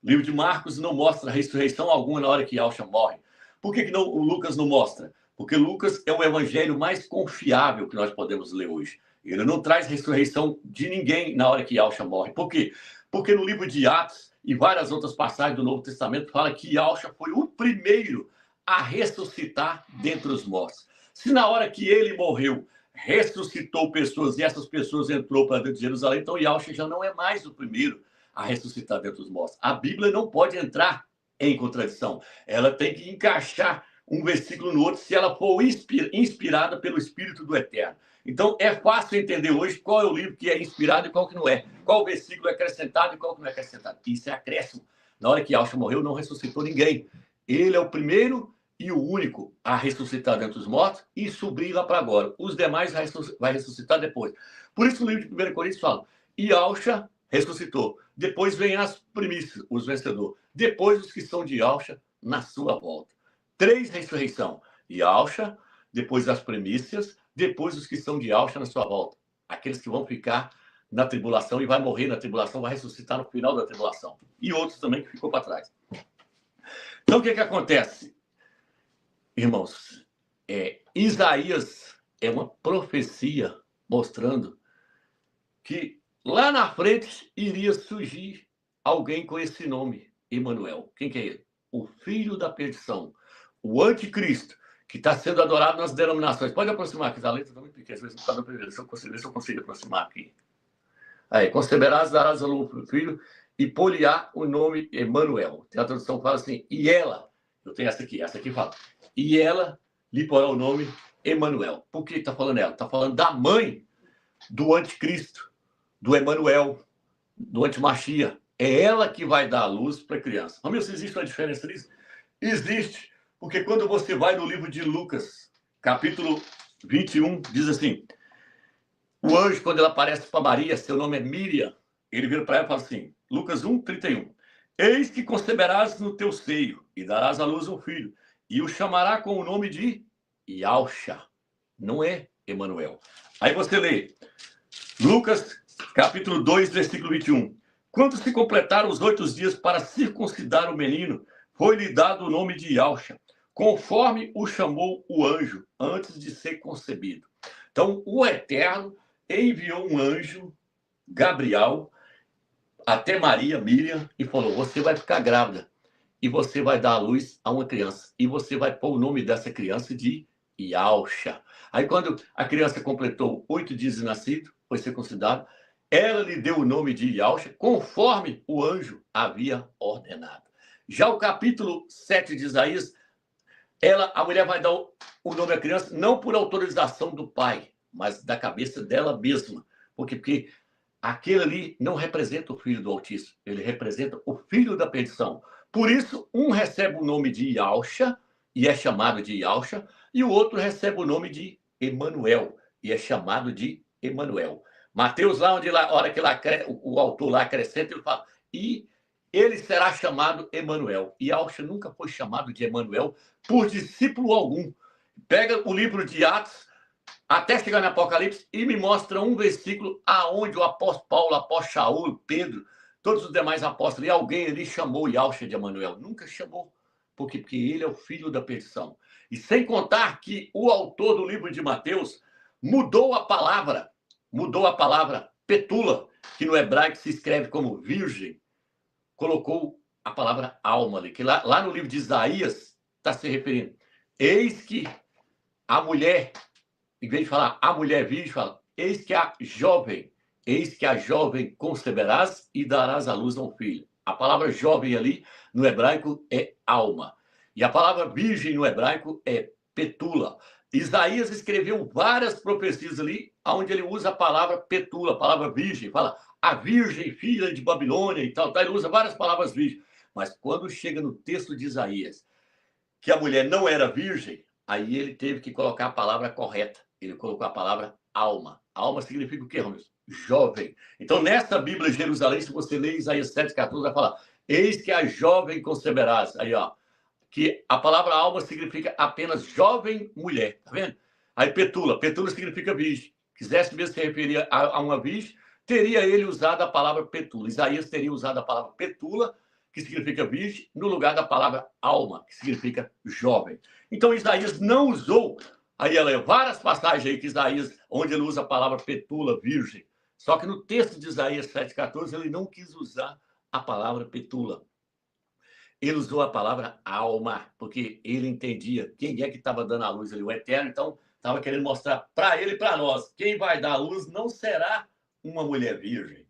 O livro de Marcos não mostra ressurreição alguma na hora que Yahshua morre. Por que não, o Lucas não mostra? Porque Lucas é o evangelho mais confiável que nós podemos ler hoje. Ele não traz ressurreição de ninguém na hora que Yahshua morre. Por quê? Porque no livro de Atos e várias outras passagens do Novo Testamento fala que Yahshua foi o primeiro a ressuscitar dentre os mortos. Se na hora que ele morreu, ressuscitou pessoas e essas pessoas entrou para dentro de Jerusalém, então Yahshua já não é mais o primeiro a ressuscitar dentre os mortos. A Bíblia não pode entrar em contradição. Ela tem que encaixar um versículo no outro se ela for inspirada pelo Espírito do Eterno. Então, é fácil entender hoje qual é o livro que é inspirado e qual que não é. Qual o versículo é acrescentado e qual que não é acrescentado. Isso é acréscimo. Na hora que Yahshua morreu, não ressuscitou ninguém. Ele é o primeiro e o único a ressuscitar dentre os mortos e subir lá para agora. Os demais vai ressuscitar depois. Por isso o livro de 1 Coríntios fala, Yahshua ressuscitou. Depois vem as primícias, os vencedores. Depois os que são de Yahshua na sua volta. 3 ressurreição. Yahshua, depois as primícias, depois os que são de Yahshua na sua volta. Aqueles que vão ficar na tribulação e vai morrer na tribulação, vai ressuscitar no final da tribulação. E outros também que ficou para trás. Então, o que acontece? Irmãos, Isaías é uma profecia mostrando que lá na frente iria surgir alguém com esse nome, Emanuel. Quem que é ele? O filho da perdição, o anticristo, que está sendo adorado nas denominações. Pode aproximar aqui, a letra está muito pequena, deixa eu consigo aproximar aqui. Aí, conceberás, darás a luz para o filho e poliar o nome Emanuel. Tem a tradução que fala assim, e ela, eu tenho essa aqui fala, e ela lhe porá o nome Emanuel. Por que está falando ela? Está falando da mãe do anticristo, do Emanuel, do antimachia. É ela que vai dar a luz para a criança. Mas se existe uma diferença nisso? Existe, porque quando você vai no livro de Lucas, capítulo 21, diz assim, o anjo, quando ele aparece para Maria, seu nome é Miriam, ele vira para ela e fala assim, Lucas 1, 31, eis que conceberás no teu seio e darás à luz um filho, e o chamará com o nome de Yahshua, não é Emanuel. Aí você lê, Lucas, capítulo 2, versículo 21, quando se completaram os 8 dias para circuncidar o menino, foi-lhe dado o nome de Yahshua, conforme o chamou o anjo, antes de ser concebido. Então, o Eterno enviou um anjo, Gabriel, até Maria, Miriam, e falou: você vai ficar grávida e você vai dar à luz a uma criança. E você vai pôr o nome dessa criança de Yalcha. Aí, quando a criança completou 8 dias de nascido, foi circuncidada, ela lhe deu o nome de Yalcha, conforme o anjo havia ordenado. Já o capítulo 7 de Isaías, a mulher vai dar o nome à criança não por autorização do pai, mas da cabeça dela mesma. Porque aquele ali não representa o filho do Altíssimo, ele representa o filho da perdição. Por isso, um recebe o nome de Yalcha, e é chamado de Yalcha, e o outro recebe o nome de Emanuel, e é chamado de Emanuel. Mateus, lá onde a hora que o autor lá acrescenta, ele fala: e ele será chamado Emanuel. E Yalcha nunca foi chamado de Emanuel por discípulo algum. Pega o livro de Atos, até chegar no Apocalipse, e me mostra um versículo aonde o apóstolo Paulo, o apóstolo Shaul, Pedro, todos os demais apóstolos, e alguém ali chamou Yalcha de Emanuel. Nunca chamou. Porque ele é o filho da perdição. E sem contar que o autor do livro de Mateus mudou a palavra petula, que no hebraico se escreve como virgem, colocou a palavra alma ali, que lá no livro de Isaías está se referindo. Eis que a mulher, em vez de falar a mulher virgem, fala: eis que a jovem conceberás e darás à luz a um filho. A palavra jovem ali, no hebraico, é alma. E a palavra virgem no hebraico é petula. Isaías escreveu várias profecias ali, onde ele usa a palavra petula, a palavra virgem. Fala: a virgem, filha de Babilônia e tal. Ele usa várias palavras virgem. Mas quando chega no texto de Isaías, que a mulher não era virgem, aí ele teve que colocar a palavra correta. Ele colocou a palavra alma. Alma significa o quê, Ramos? Jovem. Então, nessa Bíblia de Jerusalém, se você ler Isaías 7,14, vai falar: eis que a jovem conceberás. Aí, ó, que a palavra alma significa apenas jovem mulher, tá vendo? Aí, petula significa virgem. Quisesse mesmo se referir a uma virgem, teria ele usado a palavra petula. Isaías teria usado a palavra petula, que significa virgem, no lugar da palavra alma, que significa jovem. Então, Isaías não usou. Aí ela várias passagens aí que Isaías, onde ele usa a palavra petula, virgem. Só que no texto de Isaías 7,14, ele não quis usar a palavra petula. Ele usou a palavra alma, porque ele entendia quem é que estava dando a luz ali, o Eterno. Então, estava querendo mostrar para ele e para nós: quem vai dar a luz não será uma mulher virgem.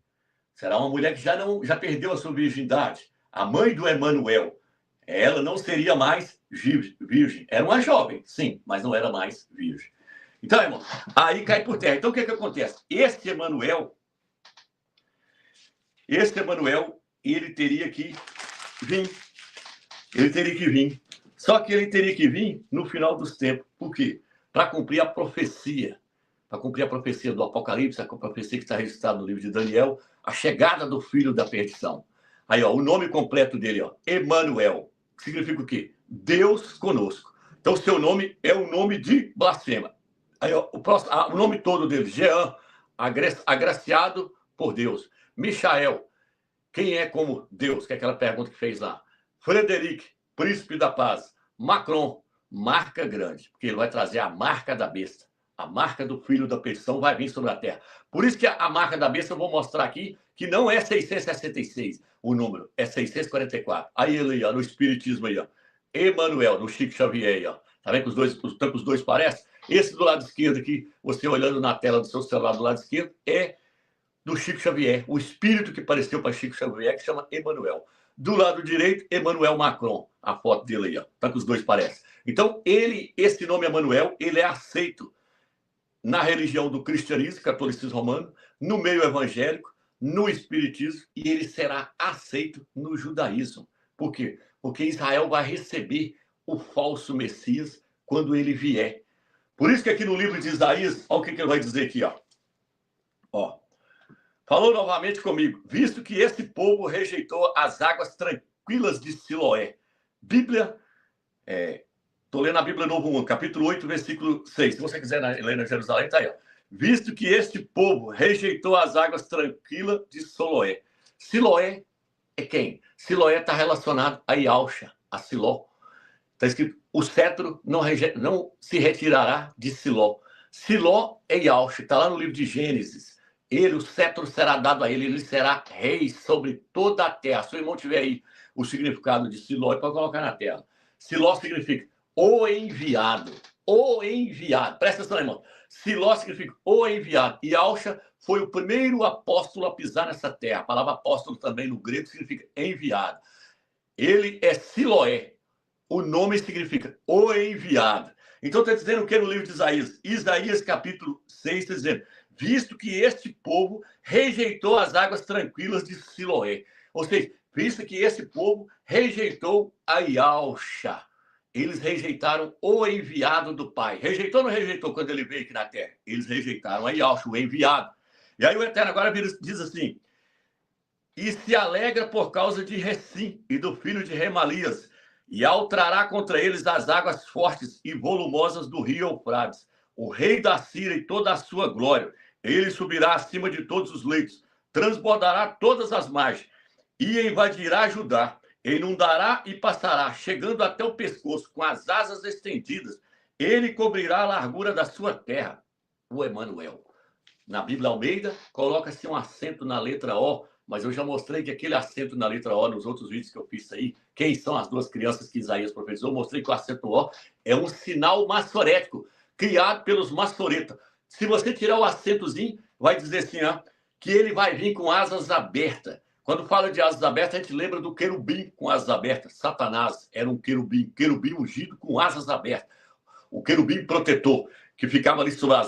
Será uma mulher que já perdeu a sua virgindade. A mãe do Emanuel. Ela não seria mais virgem. Era uma jovem, sim, mas não era mais virgem. Então, irmão, aí cai por terra. Então, o que acontece? Este Emanuel, ele teria que vir. Só que ele teria que vir no final dos tempos. Por quê? Para cumprir a profecia. Para cumprir a profecia do Apocalipse, a profecia que está registrada no livro de Daniel, a chegada do filho da perdição. Aí, ó, o nome completo dele, ó, Emanuel. Significa o quê? Deus conosco. Então, seu nome é um nome de blasfema. Aí, ó, o nome todo dele: Jean, agraciado por Deus. Michael, quem é como Deus? Que é aquela pergunta que fez lá. Frederic, príncipe da paz. Macron, marca grande, porque ele vai trazer a marca da besta. A marca do filho da perdição vai vir sobre a terra. Por isso que a marca da besta eu vou mostrar aqui, que não é 666 o número, é 644. Aí ele, ó, no espiritismo aí, ó. Emanuel, no Chico Xavier aí, ó. Tá vendo que os dois parecem? Esse do lado esquerdo aqui, você olhando na tela do seu celular do lado esquerdo, é do Chico Xavier. O espírito que apareceu para Chico Xavier, que chama Emanuel. Do lado direito, Emmanuel Macron. A foto dele aí, ó. Tá que os dois parecem. Então, esse nome Emanuel, ele é aceito na religião do cristianismo, catolicismo romano, no meio evangélico, no espiritismo, e ele será aceito no judaísmo. Por quê? Porque Israel vai receber o falso Messias quando ele vier. Por isso que aqui no livro de Isaías, olha o que ele vai dizer aqui, ó. Ó. Falou novamente comigo: visto que esse povo rejeitou as águas tranquilas de Siloé. Bíblia, estou lendo a Bíblia Novo Mundo, capítulo 8, versículo 6. Se você quiser ler na Jerusalém, está aí, ó. Visto que este povo rejeitou as águas tranquilas de Siloé. Siloé é quem? Siloé está relacionado a Yalcha, a Siló. Está escrito: o cetro não se retirará de Siló. Siló é Yaush, está lá no livro de Gênesis. O cetro será dado a ele será rei sobre toda a terra. Se o irmão tiver aí o significado de Siló, é para colocar na tela. Siló significa o enviado. O enviado. Presta atenção, irmão. Siló significa o enviado. E Yaush foi o primeiro apóstolo a pisar nessa terra. A palavra apóstolo também no grego significa enviado. Ele é Siloé. O nome significa o enviado. Então está dizendo o que no livro de Isaías? Isaías capítulo 6 está dizendo: visto que este povo rejeitou as águas tranquilas de Siloé. Ou seja, visto que esse povo rejeitou a Yaush. Eles rejeitaram o enviado do Pai. Rejeitou ou não rejeitou quando ele veio aqui na terra? Eles rejeitaram a Yaush, o enviado. E aí o Eterno agora diz assim: e se alegra por causa de Recim e do filho de Remalias, e altrará contra eles as águas fortes e volumosas do rio Eufrates, o rei da Síria e toda a sua glória. Ele subirá acima de todos os leitos, transbordará todas as margens, e invadirá Judá, inundará e passará, chegando até o pescoço, com as asas estendidas. Ele cobrirá a largura da sua terra. O Emanuel. Na Bíblia Almeida, coloca-se um acento na letra O, mas eu já mostrei que aquele acento na letra O, nos outros vídeos que eu fiz aí, quem são as duas crianças que Isaías profetizou, eu mostrei que o acento O é um sinal maçorético, criado pelos maçoretas. Se você tirar o acentozinho, vai dizer assim, ó, que ele vai vir com asas abertas. Quando fala de asas abertas, a gente lembra do querubim com asas abertas. Satanás era um querubim ungido com asas abertas. O querubim protetor, que ficava ali sobre a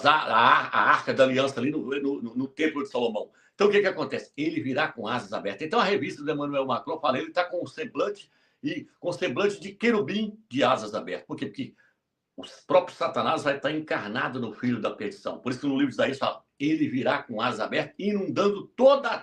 arca da aliança, ali no templo de Salomão. Então, o que acontece? Ele virá com asas abertas. Então, a revista do Emmanuel Macron fala, ele está com semblante de querubim de asas abertas. Por quê? Porque o próprio Satanás vai estar encarnado no filho da perdição. Por isso que no livro de Isaías fala, ele virá com asas abertas, inundando toda a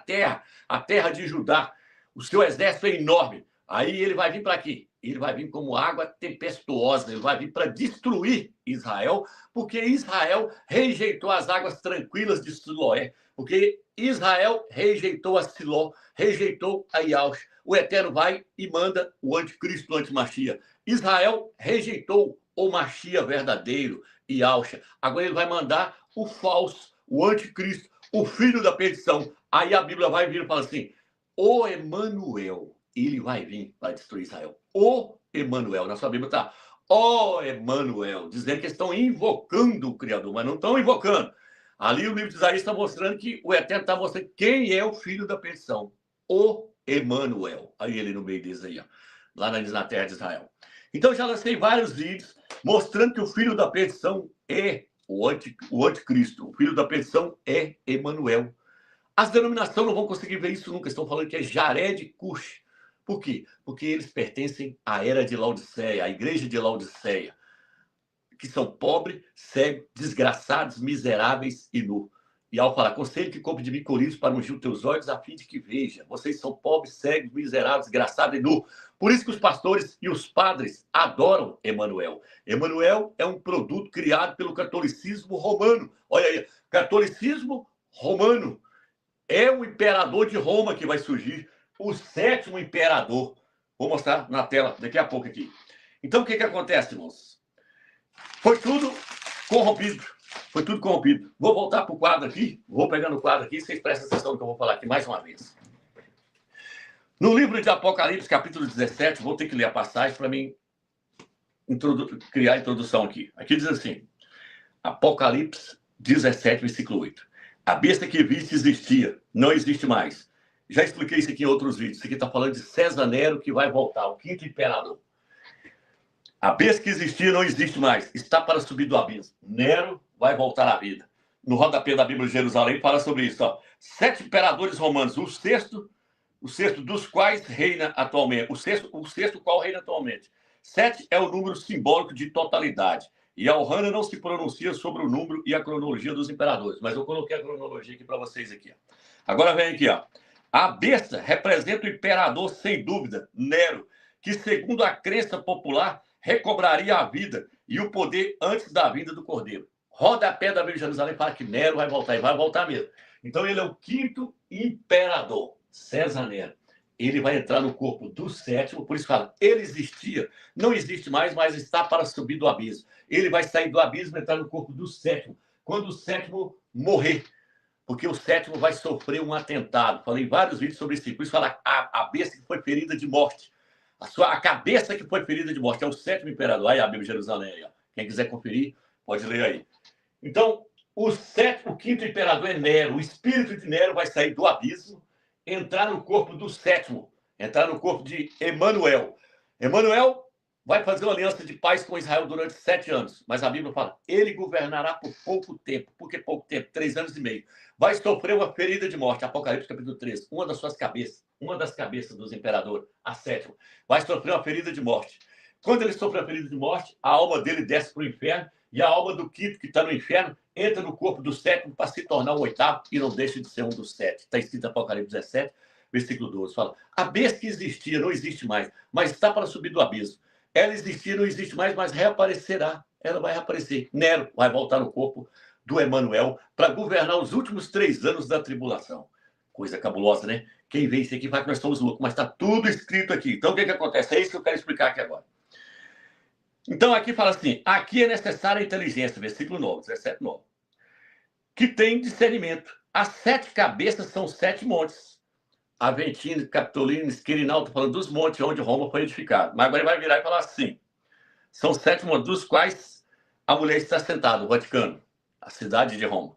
terra de Judá. O seu exército é enorme. Aí ele vai vir para quê? Ele vai vir como água tempestuosa, ele vai vir para destruir Israel, porque Israel rejeitou as águas tranquilas de Siloé, porque Israel rejeitou a Siló, rejeitou a Yaush. O Eterno vai e manda o anticristo, o antimachia. Israel rejeitou o machia verdadeiro, Yaush. Agora ele vai mandar o falso, o anticristo, o filho da perdição. Aí a Bíblia vai vir e fala assim, o Emanuel, ele vai vir para destruir Israel. O Emanuel, na sua Bíblia está, o Emanuel, dizendo que estão invocando o Criador, mas não estão invocando. Ali o livro de Isaías está mostrando que o Eterno está mostrando quem é o filho da perdição. O Emanuel. Aí ele no meio deles aí, ó, lá na terra de Israel. Então já lancei vários vídeos mostrando que o filho da perdição é o anticristo. O filho da perdição é Emanuel. As denominações não vão conseguir ver isso nunca. Estão falando que é Jared Cush. Por quê? Porque eles pertencem à era de Laodiceia, à igreja de Laodiceia, que são pobres, cegos, desgraçados, miseráveis e nu. E ao falar, conselho que compre de mim colírios para ungir os teus olhos, a fim de que veja. Vocês são pobres, cegos, miseráveis, desgraçados e nu. Por isso que os pastores e os padres adoram Emanuel. Emanuel é um produto criado pelo catolicismo romano. Olha aí, catolicismo romano. É o imperador de Roma que vai surgir, o 7º imperador. Vou mostrar na tela daqui a pouco aqui. Então, o que acontece, irmãos? Foi tudo corrompido. Foi tudo corrompido. Vou voltar para o quadro aqui. Vou pegando o quadro aqui. Vocês prestem atenção no que eu vou falar aqui mais uma vez. No livro de Apocalipse, capítulo 17, vou ter que ler a passagem para mim criar a introdução aqui. Aqui diz assim, Apocalipse 17, versículo 8. A besta que viste existia, não existe mais. Já expliquei isso aqui em outros vídeos. Isso aqui está falando de César Nero, que vai voltar, o 5º imperador. A besta que existia não existe mais, está para subir do abismo. Nero vai voltar à vida. No rodapé da Bíblia de Jerusalém fala sobre isso. Ó. 7 imperadores romanos, o sexto dos quais reina atualmente. O sexto qual reina atualmente. 7 é o número simbólico de totalidade. E a Ohana não se pronuncia sobre o número e a cronologia dos imperadores. Mas eu coloquei a cronologia aqui para vocês aqui. Ó. Agora vem aqui. Ó. A besta representa o imperador, sem dúvida, Nero, que, segundo a crença popular, recobraria a vida e o poder antes da vinda do Cordeiro. Rodapé da Bíblia de Jerusalém fala que Nero vai voltar, e vai voltar mesmo. Então ele é o 5º imperador, César Nero. Ele vai entrar no corpo do 7º, por isso fala, ele existia, não existe mais, mas está para subir do abismo. Ele vai sair do abismo e entrar no corpo do 7º, quando o sétimo morrer. Porque o sétimo vai sofrer um atentado. Falei em vários vídeos sobre isso. Por isso fala a besta que foi ferida de morte. A cabeça que foi ferida de morte. É o sétimo imperador. Aí a Bíblia de Jerusalém. Aí, ó. Quem quiser conferir, pode ler aí. Então, o quinto imperador é Nero. O espírito de Nero vai sair do abismo, entrar no corpo do sétimo, entrar no corpo de Emanuel. Emanuel vai fazer uma aliança de paz com Israel durante 7 anos. Mas a Bíblia fala, ele governará por pouco tempo. Por que pouco tempo? 3 anos e meio. Vai sofrer uma ferida de morte. Apocalipse capítulo 13. Uma das cabeças dos imperadores, a sétima, vai sofrer uma ferida de morte. Quando ele sofre a ferida de morte, a alma dele desce para o inferno e a alma do quinto, que está no inferno, entra no corpo do sétimo para se tornar o oitavo e não deixa de ser um dos 7. Está escrito em Apocalipse 17, versículo 12. Fala, a besta que existia não existe mais, mas está para subir do abismo. Ela existia, não existe mais, mas reaparecerá. Ela vai reaparecer. Nero vai voltar no corpo do Emanuel para governar os últimos 3 anos da tribulação. Coisa cabulosa, né? Quem vê isso aqui vai que nós estamos loucos, mas está tudo escrito aqui. Então, o que acontece? É isso que eu quero explicar aqui agora. Então, aqui fala assim, aqui é necessária a inteligência, versículo 9, 17, 9, que tem discernimento. As 7 cabeças são 7 montes. Aventino, Capitolino, Quirinal, estou falando dos montes onde Roma foi edificada. Mas agora ele vai virar e falar assim, são 7 montes, dos quais a mulher está sentada, o Vaticano, a cidade de Roma.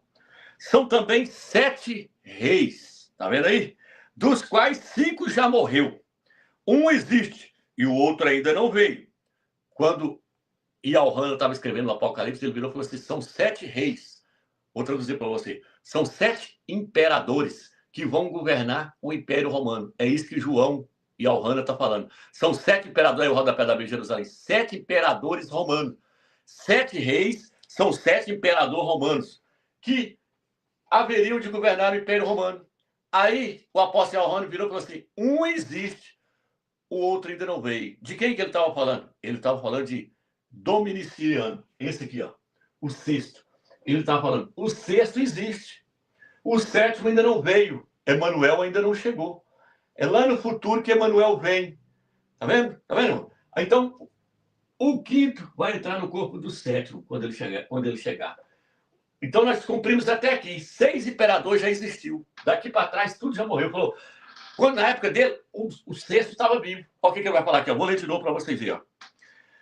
São também 7 reis, tá vendo aí? Dos quais 5 já morreu. Um existe e o outro ainda não veio. Quando Iohanna estava escrevendo no Apocalipse, ele virou e falou assim, são 7 reis. Vou traduzir para você. São 7 imperadores que vão governar o Império Romano. É isso que João e Iohanna estão falando. São 7 imperadores, aí o rodapé da Bíblia de Jerusalém, 7 imperadores romanos. 7 reis são 7 imperadores romanos que haveriam de governar o Império Romano. Aí o apóstolo Iohanna virou e falou assim, um existe, o outro ainda não veio. De quem que ele estava falando? Ele estava falando de Dominiciano. Esse aqui, ó, o 6º. Ele estava falando, o 6º existe. O 7º ainda não veio. Emanuel ainda não chegou. É lá no futuro que Emanuel vem. Tá vendo? Tá vendo? Então, o 5º vai entrar no corpo do 7º quando ele chegar. Então, nós cumprimos até aqui. 6 imperadores já existiu. Daqui para trás, tudo já morreu. Falou, quando na época dele, o 6º estava vivo. Olha o que ele vai falar aqui. Eu vou ler de novo para vocês verem.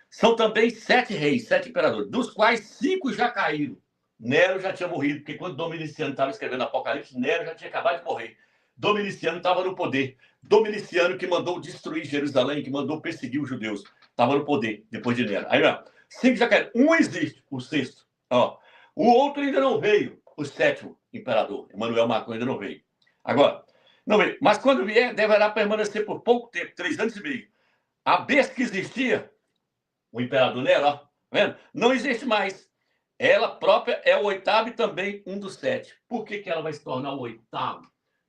São também 7 reis, 7 imperadores, dos quais 5 já caíram. Nero já tinha morrido, porque quando Dominiciano estava escrevendo Apocalipse, Nero já tinha acabado de morrer. Dominiciano estava no poder. Dominiciano que mandou destruir Jerusalém, que mandou perseguir os judeus, estava no poder depois de Nero. Aí, ó, 5 já caíram. Um existe, o 6º. Ó, o outro ainda não veio, o 7º imperador, Emmanuel Macron, ainda não veio. Agora, não veio. Mas quando vier, deverá permanecer por pouco tempo, 3 anos e meio. A besta que existia, o imperador Nero, ó, tá vendo? Não existe mais. Ela própria é o 8º e também um dos 7. Por que ela vai se tornar o 8º?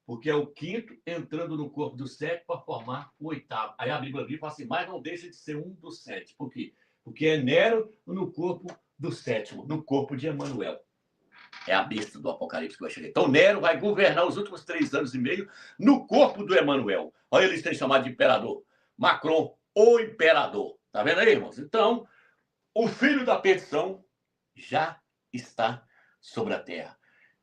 Porque é o 5º entrando no corpo do 7 para formar o 8º. Aí a Bíblia fala assim, mas não deixa de ser um dos 7. Por quê? Porque é Nero no corpo do 7º, no corpo de Emanuel. É a besta do Apocalipse que vai chegar. Então Nero vai governar os últimos 3 anos e meio no corpo do Emanuel. Olha, eles têm chamado de imperador. Macron, o imperador. Tá vendo aí, irmãos? Então, o filho da perdição já está sobre a terra.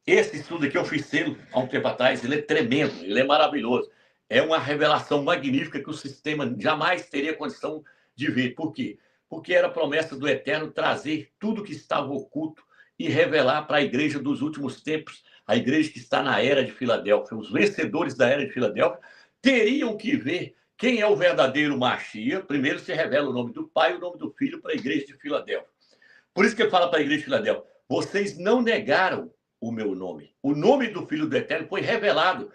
Esse estudo aqui eu fiz cedo, há um tempo atrás, ele é tremendo, ele é maravilhoso. É uma revelação magnífica que o sistema jamais teria condição de ver. Por quê? Porque era promessa do Eterno trazer tudo que estava oculto e revelar para a igreja dos últimos tempos, a igreja que está na era de Filadélfia. Os vencedores da era de Filadélfia teriam que ver quem é o verdadeiro Machia. Primeiro se revela o nome do Pai e o nome do Filho para a igreja de Filadélfia. Por isso que ele fala para a igreja de Filadélfia, vocês não negaram o meu nome. O nome do Filho do Eterno foi revelado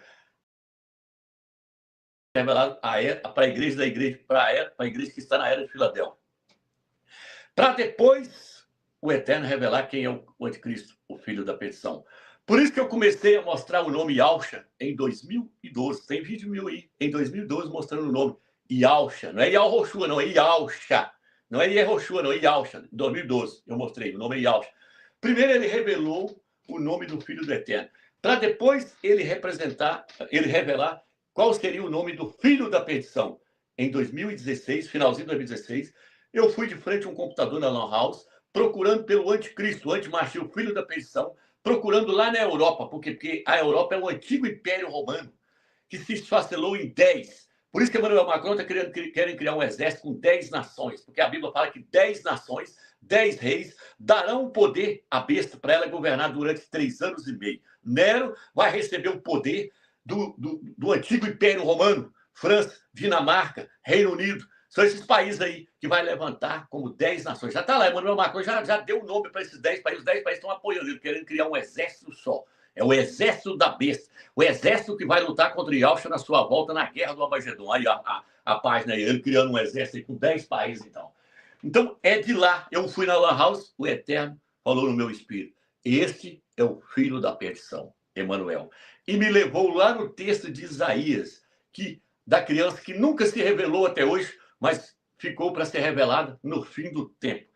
para a igreja para a igreja que está na era de Filadélfia. Para depois o Eterno revelar quem é o anticristo, o filho da perdição. Por isso que eu comecei a mostrar o nome Yahusha em 2012. Tem vídeo meu aí, em 2012, mostrando o nome Yahusha. Não é Yahushua, não, é Yahusha. Não é Yehoshua, não, é Yahusha. Em 2012, eu mostrei, o nome é Yahusha. Primeiro ele revelou o nome do Filho do Eterno, para depois ele revelar qual seria o nome do Filho da Perdição. Em 2016, finalzinho de 2016, eu fui de frente a um computador na Lan House procurando pelo anticristo, o antimachia, o filho da perdição, procurando lá na Europa, porque a Europa é o antigo Império Romano, que se esfacelou em 10. Por isso que Emmanuel Macron está querem criar um exército com 10 nações, porque a Bíblia fala que 10 nações, 10 reis, darão poder à besta para ela governar durante 3 anos e meio. Nero vai receber o poder do antigo Império Romano, França, Dinamarca, Reino Unido. São esses países aí que vai levantar como 10 nações. Já está lá, Emmanuel Macron já deu o nome para esses 10 países. Os 10 países estão apoiando ele, querendo criar um exército só. É o exército da besta. O exército que vai lutar contra Yalcha na sua volta na Guerra do Abagedon. Aí a página aí, ele criando um exército com 10 países, então. Então, é de lá. Eu fui na Lan House, o Eterno falou no meu espírito. Este é o filho da perdição, Emmanuel. E me levou lá no texto de Isaías, da criança que nunca se revelou até hoje, mas ficou para ser revelada no fim do tempo.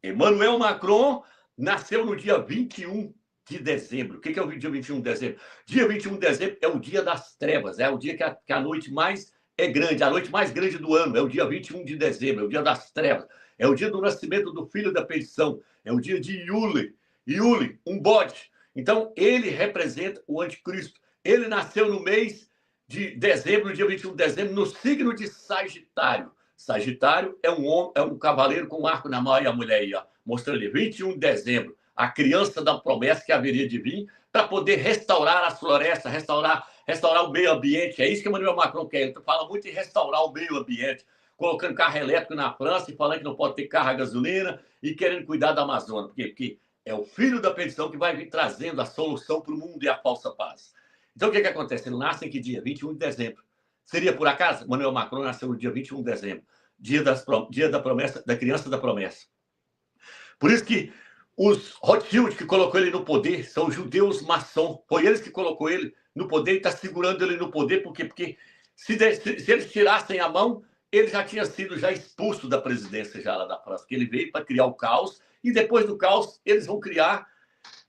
Emmanuel Macron nasceu no dia 21 de dezembro. O que é o dia 21 de dezembro? Dia 21 de dezembro é o dia das trevas, é o dia que a noite mais é grande, a noite mais grande do ano, é o dia 21 de dezembro, é o dia das trevas, é o dia do nascimento do filho da perdição, é o dia de Iule, um bode. Então, ele representa o anticristo. Ele nasceu no mês de dezembro, no dia 21 de dezembro, no signo de Sagitário. Sagitário é um cavaleiro com um arco na mão, e a mulher aí, ó, mostrando ali, 21 de dezembro, a criança da promessa que haveria de vir para poder restaurar as florestas, restaurar o meio ambiente. É isso que Emmanuel Macron quer. Ele fala muito em restaurar o meio ambiente, colocando carro elétrico na França e falando que não pode ter carro a gasolina e querendo cuidar da Amazônia. Por quê? Porque é o filho da perdição que vai vir trazendo a solução para o mundo e a falsa paz. Então, o que acontece? Ele nasce em que dia? 21 de dezembro. Seria por acaso? Emmanuel Macron nasceu no dia 21 de dezembro, dia da promessa, da criança da promessa. Por isso que os Rothschild que colocou ele no poder são judeus maçom. Foi eles que colocou ele no poder e está segurando ele no poder. Porque se eles tirassem a mão, ele já tinha sido expulso da presidência já lá da França. Porque ele veio para criar o caos e depois do caos eles vão criar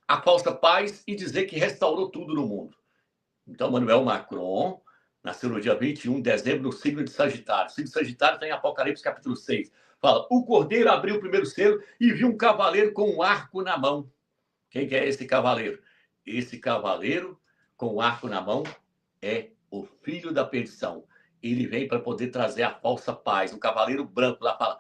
a falsa paz e dizer que restaurou tudo no mundo. Então, Emmanuel Macron nasceu no dia 21 de dezembro no signo de Sagitário. O signo de Sagitário está em Apocalipse capítulo 6. Fala, o cordeiro abriu o primeiro selo e viu um cavaleiro com um arco na mão. Quem que é esse cavaleiro? Esse cavaleiro com um arco na mão é o filho da perdição. Ele vem para poder trazer a falsa paz. O cavaleiro branco lá fala.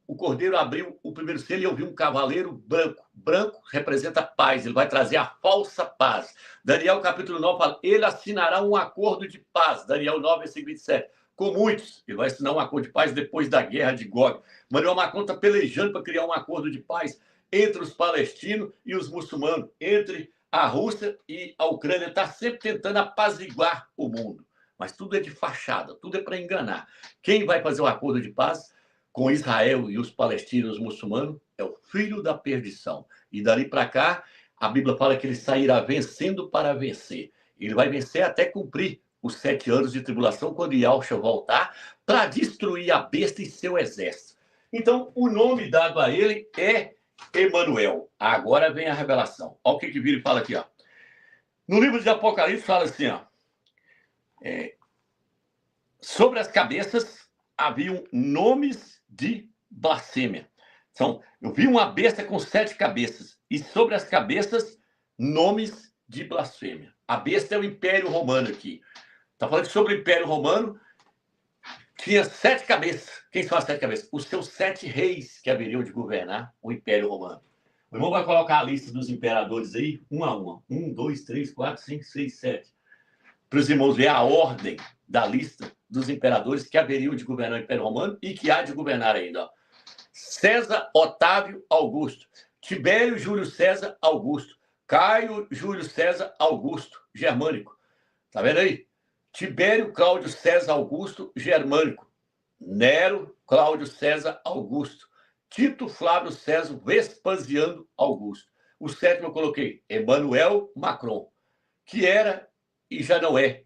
O cordeiro abriu o primeiro selo e eu vi um cavaleiro branco. Branco representa paz, ele vai trazer a falsa paz. Daniel capítulo 9 fala, ele assinará um acordo de paz. Daniel 9, versículo 27. Com muitos, ele vai assinar um acordo de paz depois da guerra de Gog. Emmanuel Macron está pelejando para criar um acordo de paz entre os palestinos e os muçulmanos, entre a Rússia e a Ucrânia. Está sempre tentando apaziguar o mundo. Mas tudo é de fachada, tudo é para enganar. Quem vai fazer o acordo de paz com Israel e os palestinos, os muçulmanos, é o filho da perdição. E dali para cá, a Bíblia fala que ele sairá vencendo para vencer. Ele vai vencer até cumprir os 7 anos de tribulação, quando Yalcha voltar, para destruir a besta e seu exército. Então, o nome dado a ele é Emmanuel. Agora vem a revelação. Olha o que vira e fala aqui, ó. No livro de Apocalipse fala assim, ó. Sobre as cabeças haviam nomes de blasfêmia. Então, eu vi uma besta com 7 cabeças e sobre as cabeças nomes de blasfêmia. A besta é o Império Romano aqui. Está falando que sobre o Império Romano tinha 7 cabeças. Quem são as 7 cabeças? Os seus 7 reis que haveriam de governar o Império Romano. O irmão vai colocar a lista dos imperadores aí, um a um. 1, 2, 3, 4, 5, 6, 7. Para os irmãos ver a ordem da lista dos imperadores que haveriam de governar o Império Romano e que há de governar ainda. Ó. César Otávio Augusto, Tibério Júlio César Augusto, Caio Júlio César Augusto, germânico. Tá vendo aí? Tibério Cláudio César Augusto, germânico. Nero Cláudio César Augusto. Tito Flávio César Vespasiano Augusto. O 7º eu coloquei, Emmanuel Macron, que era e já não é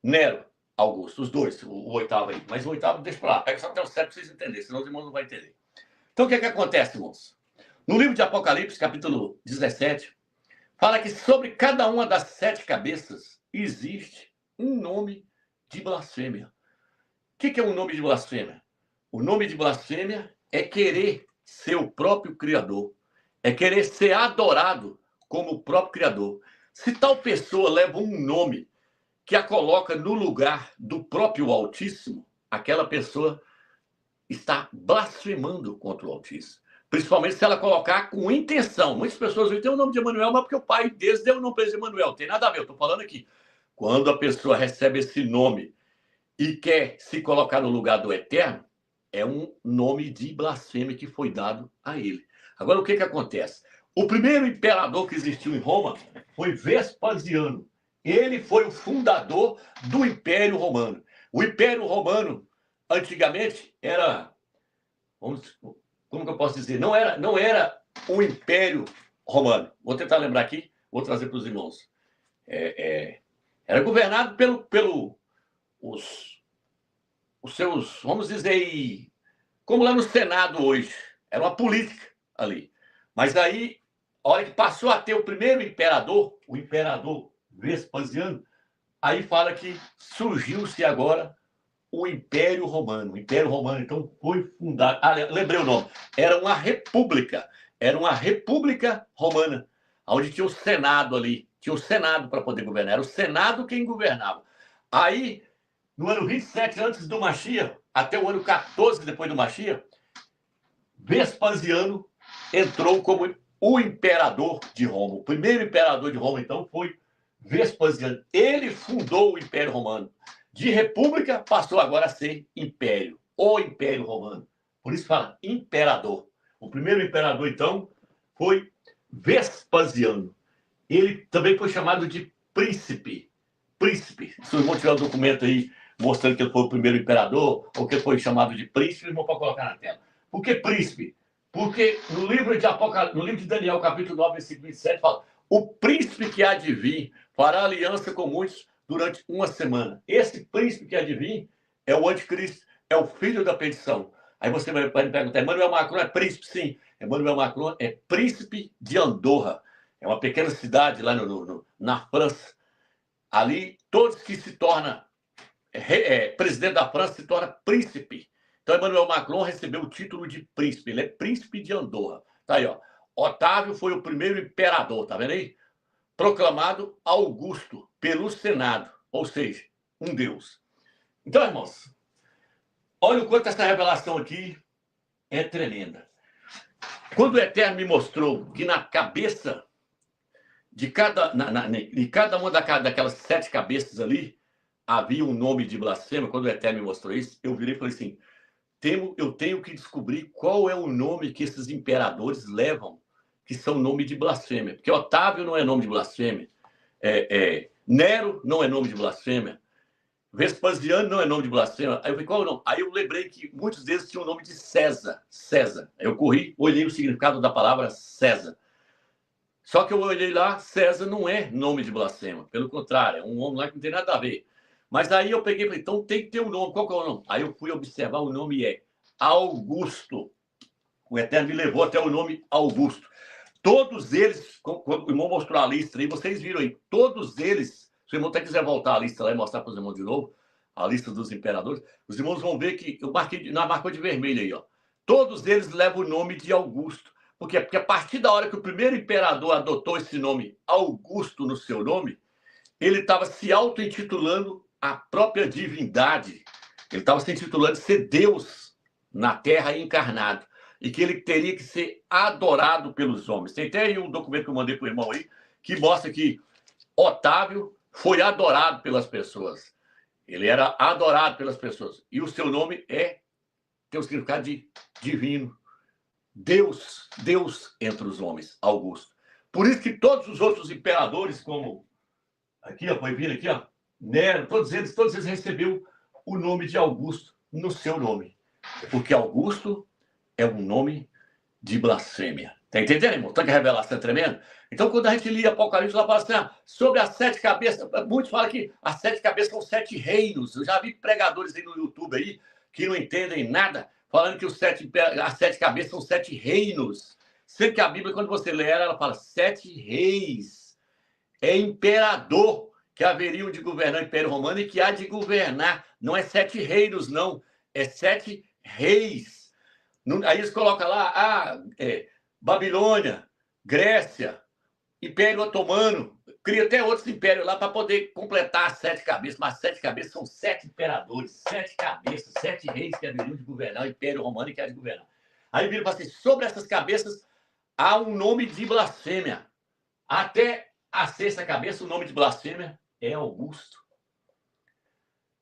Nero Augusto, os dois, o 8º aí. Mas o 8º deixa para lá, pega só até o 7 para vocês entenderem, senão os irmãos não vão entender. Então o que acontece, irmãos? No livro de Apocalipse, capítulo 17, fala que sobre cada uma das 7 cabeças existe um nome de blasfêmia. O que é um nome de blasfêmia? O nome de blasfêmia é querer ser o próprio Criador, é querer ser adorado como o próprio Criador. Se tal pessoa leva um nome que a coloca no lugar do próprio Altíssimo, aquela pessoa está blasfemando contra o Altíssimo. Principalmente se ela colocar com intenção. Muitas pessoas dizem o nome de Emanuel, mas porque o pai deles deu o nome para eles de Emanuel. Não tem nada a ver, eu estou falando aqui. Quando a pessoa recebe esse nome e quer se colocar no lugar do Eterno, é um nome de blasfêmia que foi dado a ele. Agora, o que acontece? O primeiro imperador que existiu em Roma foi Vespasiano. Ele foi o fundador do Império Romano. O Império Romano, antigamente, era... como que eu posso dizer? Não era um Império Romano. Vou tentar lembrar aqui, vou trazer para os irmãos. Era governado os seus, vamos dizer, como lá no Senado hoje. Era uma política ali. Mas aí, a hora que passou a ter o primeiro imperador, o imperador Vespasiano, aí fala que surgiu-se agora o Império Romano. O Império Romano, então, foi fundado... lembrei o nome. Era uma república romana, onde tinha o Senado ali. Tinha o Senado para poder governar. Era o Senado quem governava. Aí, no ano 27 antes do Mashiach, até o ano 14 depois do Mashiach, Vespasiano entrou como o imperador de Roma. O primeiro imperador de Roma, então, foi Vespasiano. Ele fundou o Império Romano. De república, passou agora a ser império. O Império Romano. Por isso fala imperador. O primeiro imperador, então, foi Vespasiano. Ele também foi chamado de príncipe. Príncipe. Se o irmão tiver um documento aí mostrando que ele foi o primeiro imperador, ou que ele foi chamado de príncipe, irmão, pode colocar na tela. Por que príncipe? Porque no livro de Daniel, capítulo 9, versículo 27, fala: o príncipe que há de vir fará aliança com muitos durante uma semana. Esse príncipe que há de vir é o anticristo, é o filho da perdição. Aí você vai me perguntar, Emmanuel Macron é príncipe? Sim, Emmanuel Macron é príncipe de Andorra. É uma pequena cidade lá na França. Ali, todos que se tornam presidente da França se torna príncipe. Então, Emmanuel Macron recebeu o título de príncipe. Ele é príncipe de Andorra. Tá aí, ó. Otávio foi o primeiro imperador, tá vendo aí? Proclamado Augusto pelo Senado, ou seja, um deus. Então, irmãos, olha o quanto essa revelação aqui é tremenda. Quando o Eterno me mostrou que na cabeça de cada uma daquelas 7 cabeças ali havia um nome de blasfêmia, quando o Eterno me mostrou isso, eu virei e falei assim, eu tenho que descobrir qual é o nome que esses imperadores levam, que são nome de blasfêmia. Porque Otávio não é nome de blasfêmia, Nero não é nome de blasfêmia, Vespasiano não é nome de blasfêmia. Aí eu falei, qual é o nome? Aí eu lembrei que muitos deles tinham o nome de César. César. Aí eu corri, olhei o significado da palavra César. Só que eu olhei lá, César não é nome de blasfêmia. Pelo contrário, é um nome lá que não tem nada a ver. Mas aí eu peguei e falei, então tem que ter um nome. Qual que é o nome? Aí eu fui observar, o nome é Augusto. O Eterno me levou até o nome Augusto. Todos eles, quando o irmão mostrou a lista aí, vocês viram aí, todos eles, se o irmão até quiser voltar a lista lá e mostrar para os irmãos de novo, a lista dos imperadores, os irmãos vão ver que eu marcou de vermelho aí, ó. Todos eles levam o nome de Augusto. Por quê? Porque a partir da hora que o primeiro imperador adotou esse nome Augusto no seu nome, ele estava se auto-intitulando a própria divindade. Ele estava se intitulando de ser Deus na Terra encarnado. E que ele teria que ser adorado pelos homens. Tem até aí um documento que eu mandei para o irmão aí, que mostra que Otávio foi adorado pelas pessoas. Ele era adorado pelas pessoas. E o seu nome tem o significado de divino. Deus entre os homens, Augusto. Por isso que todos os outros imperadores, como aqui, ó, foi vir aqui, ó, Nero, todos eles receberam o nome de Augusto no seu nome. Porque Augusto é um nome de blasfêmia. Tá entendendo, irmão? Tanto que a revelação é tremenda. Então, quando a gente lia Apocalipse, lá fala assim, sobre as 7 cabeças, muitos falam que as 7 cabeças são 7 reinos. Eu já vi pregadores aí no YouTube aí que não entendem nada, falando que as 7 cabeças são 7 reinos. Sendo que a Bíblia, quando você lê ela fala 7 reis. É imperador que haveriam de governar o Império Romano e que há de governar. Não é 7 reinos, não. É 7 reis. Aí eles colocam lá, Babilônia, Grécia, Império Otomano, cria até outros impérios lá para poder completar as 7 cabeças, mas 7 cabeças são 7 imperadores, 7 cabeças, 7 reis que haveriam de governar, o Império Romano que há de governar. Aí vira para assim, sobre essas cabeças há um nome de blasfêmia. Até a 6ª cabeça, o nome de blasfêmia é Augusto.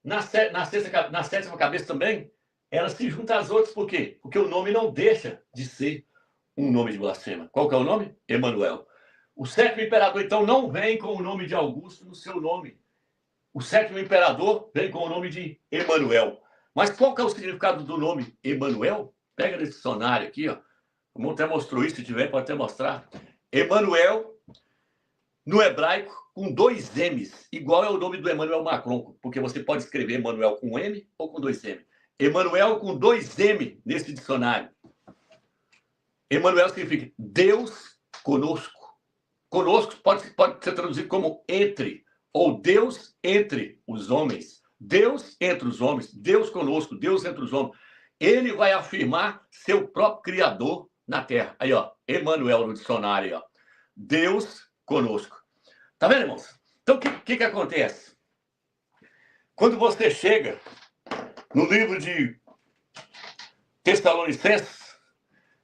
Na 7ª cabeça também, ela se junta às outras, por quê? Porque o nome não deixa de ser um nome de blasfêmia. Qual que é o nome? Emanuel. O 7º imperador, então, não vem com o nome de Augusto no seu nome. O 7º imperador vem com o nome de Emanuel. Mas qual que é o significado do nome Emanuel? Pega nesse dicionário aqui, ó. O mundo até mostrou isso, se tiver, pode até mostrar. Emanuel, no hebraico, com 2 M's, igual é o nome do Emmanuel Macron, porque você pode escrever Emanuel com M ou com 2 M. Emanuel com 2 M nesse dicionário. Emanuel significa Deus conosco. Conosco pode ser traduzido como entre, ou Deus entre os homens. Deus entre os homens, Deus conosco, Deus entre os homens. Ele vai afirmar seu próprio Criador na Terra. Aí, ó, Emanuel no dicionário, ó. Deus conosco. Tá vendo, irmãos? Então, o que acontece? Quando você chega no livro de Tessalonicenses,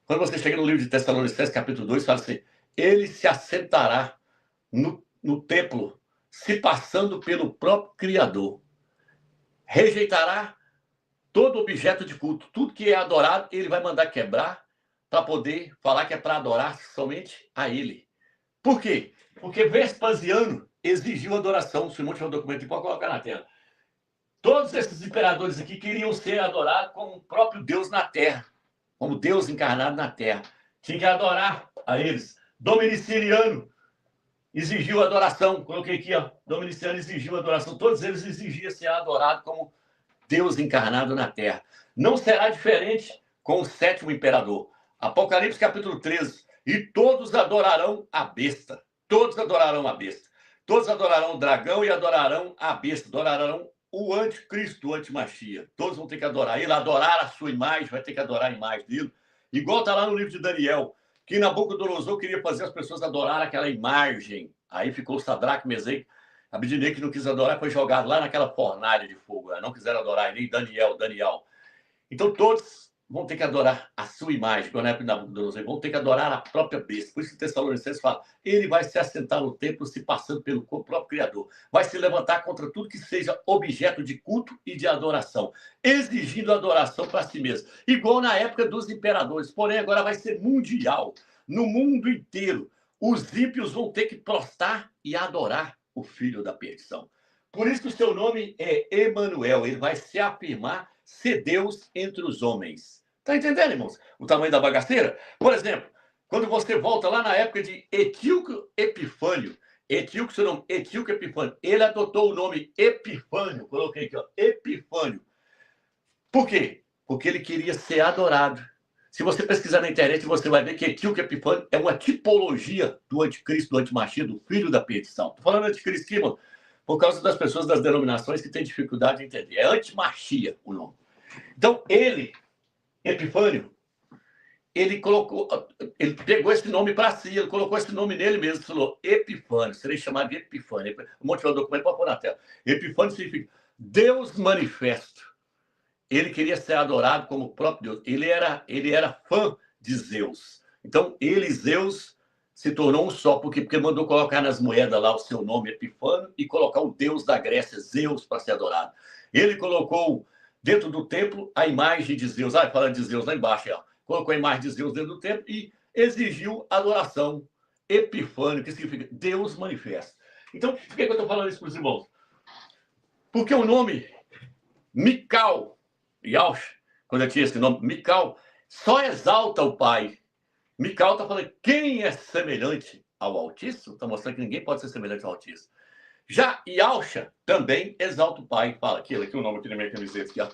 quando você chega no livro de Tessalonicenses, capítulo 2, fala assim, ele se assentará no templo, se passando pelo próprio Criador. Rejeitará todo objeto de culto. Tudo que é adorado, ele vai mandar quebrar para poder falar que é para adorar somente a ele. Por quê? Porque Vespasiano exigiu adoração. Se o irmão tiver um documento, pode colocar na tela. Todos esses imperadores aqui queriam ser adorados como o próprio Deus na terra, como Deus encarnado na terra. Tinha que adorar a eles. Dominiciano exigiu adoração. Coloquei aqui, ó. Dominiciano exigiu adoração. Todos eles exigiam ser adorados como Deus encarnado na terra. Não será diferente com o 7º imperador. Apocalipse capítulo 13. E todos adorarão a besta. Todos adorarão a besta. Todos adorarão o dragão e adorarão a besta. Adorarão o anticristo, o antimachia. Todos vão ter que adorar ele. Adorar a sua imagem, vai ter que adorar a imagem dele. Igual está lá no livro de Daniel, que Nabucodonosor queria fazer as pessoas adorar aquela imagem. Aí ficou Sadraque, Mesaque, Abednego, que não quis adorar, foi jogado lá naquela fornalha de fogo. Não quiseram adorar nem Daniel. Então todos vão ter que adorar a sua imagem, quando é Nabucodonosor, vão ter que adorar a própria besta. Por isso que o Tessalonicenses fala, ele vai se assentar no templo, se passando pelo próprio Criador. Vai se levantar contra tudo que seja objeto de culto e de adoração, exigindo adoração para si mesmo. Igual na época dos imperadores, porém agora vai ser mundial. No mundo inteiro, os ímpios vão ter que prostrar e adorar o filho da perdição. Por isso que o seu nome é Emanuel, ele vai se afirmar ser Deus entre os homens. Tá entendendo, irmãos? O tamanho da bagaceira? Por exemplo, quando você volta lá na época de Etíoco Epifânio, seu nome, Etíoco Epifânio, ele adotou o nome Epifânio, coloquei aqui, ó, Epifânio. Por quê? Porque ele queria ser adorado. Se você pesquisar na internet, você vai ver que Etíoco Epifânio é uma tipologia do anticristo, do antimachia, do filho da perdição. Estou falando anticristo aqui, mano, por causa das pessoas das denominações que têm dificuldade de entender. É antimachia o nome. Então, ele, Epifânio, ele pegou esse nome para si, ele colocou esse nome nele mesmo, falou Epifânio, serei chamado de Epifânio. Um monte de documento para pôr na tela. Epifânio significa Deus manifesto. Ele queria ser adorado como o próprio Deus. Ele era fã de Zeus. Então, ele e Zeus se tornou um só, porque mandou colocar nas moedas lá o seu nome, Epifânio, e colocar o deus da Grécia, Zeus, para ser adorado. Ele colocou dentro do templo a imagem de Zeus. Falando de Zeus lá embaixo, ó. Colocou a imagem de Zeus dentro do templo e exigiu adoração. Epifânio, que significa Deus manifesto. Então, por que eu estou falando isso para os irmãos? Porque o nome Mical, Yaush, quando eu tinha esse nome, Mical, só exalta o Pai. Mical está falando, quem é semelhante ao Altíssimo? Está mostrando que ninguém pode ser semelhante ao Altíssimo. Já Yahusha também exalta o Pai. Fala aqui o nome aqui na minha camiseta. Aqui, ó.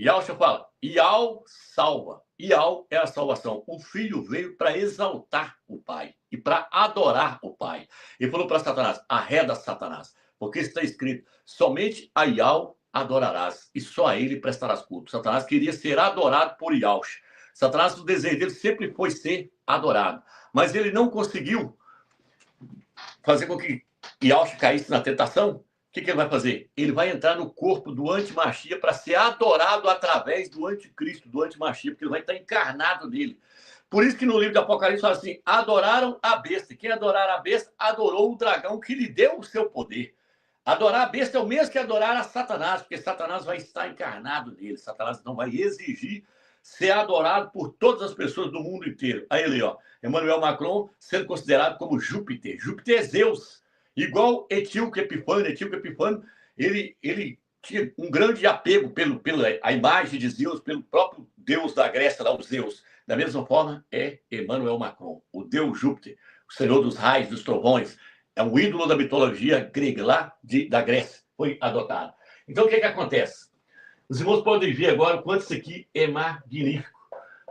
Yahusha fala, Ial salva. Ial é a salvação. O Filho veio para exaltar o Pai e para adorar o Pai. Ele falou para Satanás, arreda Satanás, porque está escrito, somente a Ial adorarás e só a ele prestarás culto. Satanás queria ser adorado por Yahusha. Satanás, o desejo dele sempre foi ser adorado. Mas ele não conseguiu fazer com que Yahshua caísse na tentação. O que ele vai fazer? Ele vai entrar no corpo do antimachia para ser adorado através do anticristo, do antimachia, porque ele vai estar encarnado nele. Por isso que no livro de Apocalipse fala assim, adoraram a besta. Quem adorar a besta, adorou o dragão que lhe deu o seu poder. Adorar a besta é o mesmo que adorar a Satanás, porque Satanás vai estar encarnado nele. Satanás não vai exigir ser adorado por todas as pessoas do mundo inteiro. Aí ele, ó, Emmanuel Macron sendo considerado como Júpiter. Júpiter é Zeus. Igual Etíoco Epifânio. Etíoco Epifânio, ele tinha um grande apego pela imagem de Zeus, pelo próprio deus da Grécia, lá, o Zeus. Da mesma forma, é Emmanuel Macron, o deus Júpiter, o senhor dos raios, dos trovões. É um ídolo da mitologia grega, lá da Grécia. Foi adotado. Então, o que acontece? Os irmãos podem ver agora o quanto isso aqui é magnífico.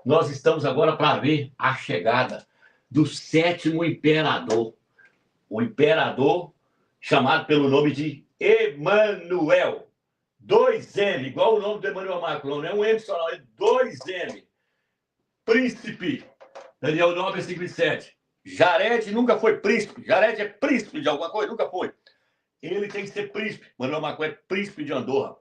Nós estamos agora para ver a chegada do 7º imperador. O imperador chamado pelo nome de Emanuel. 2M, igual o nome do Emmanuel Macron. Não é um M só, não, é 2M. Príncipe. Daniel 9, versículo 7. Jared nunca foi príncipe. Jared é príncipe de alguma coisa? Nunca foi. Ele tem que ser príncipe. Emmanuel Macron é príncipe de Andorra.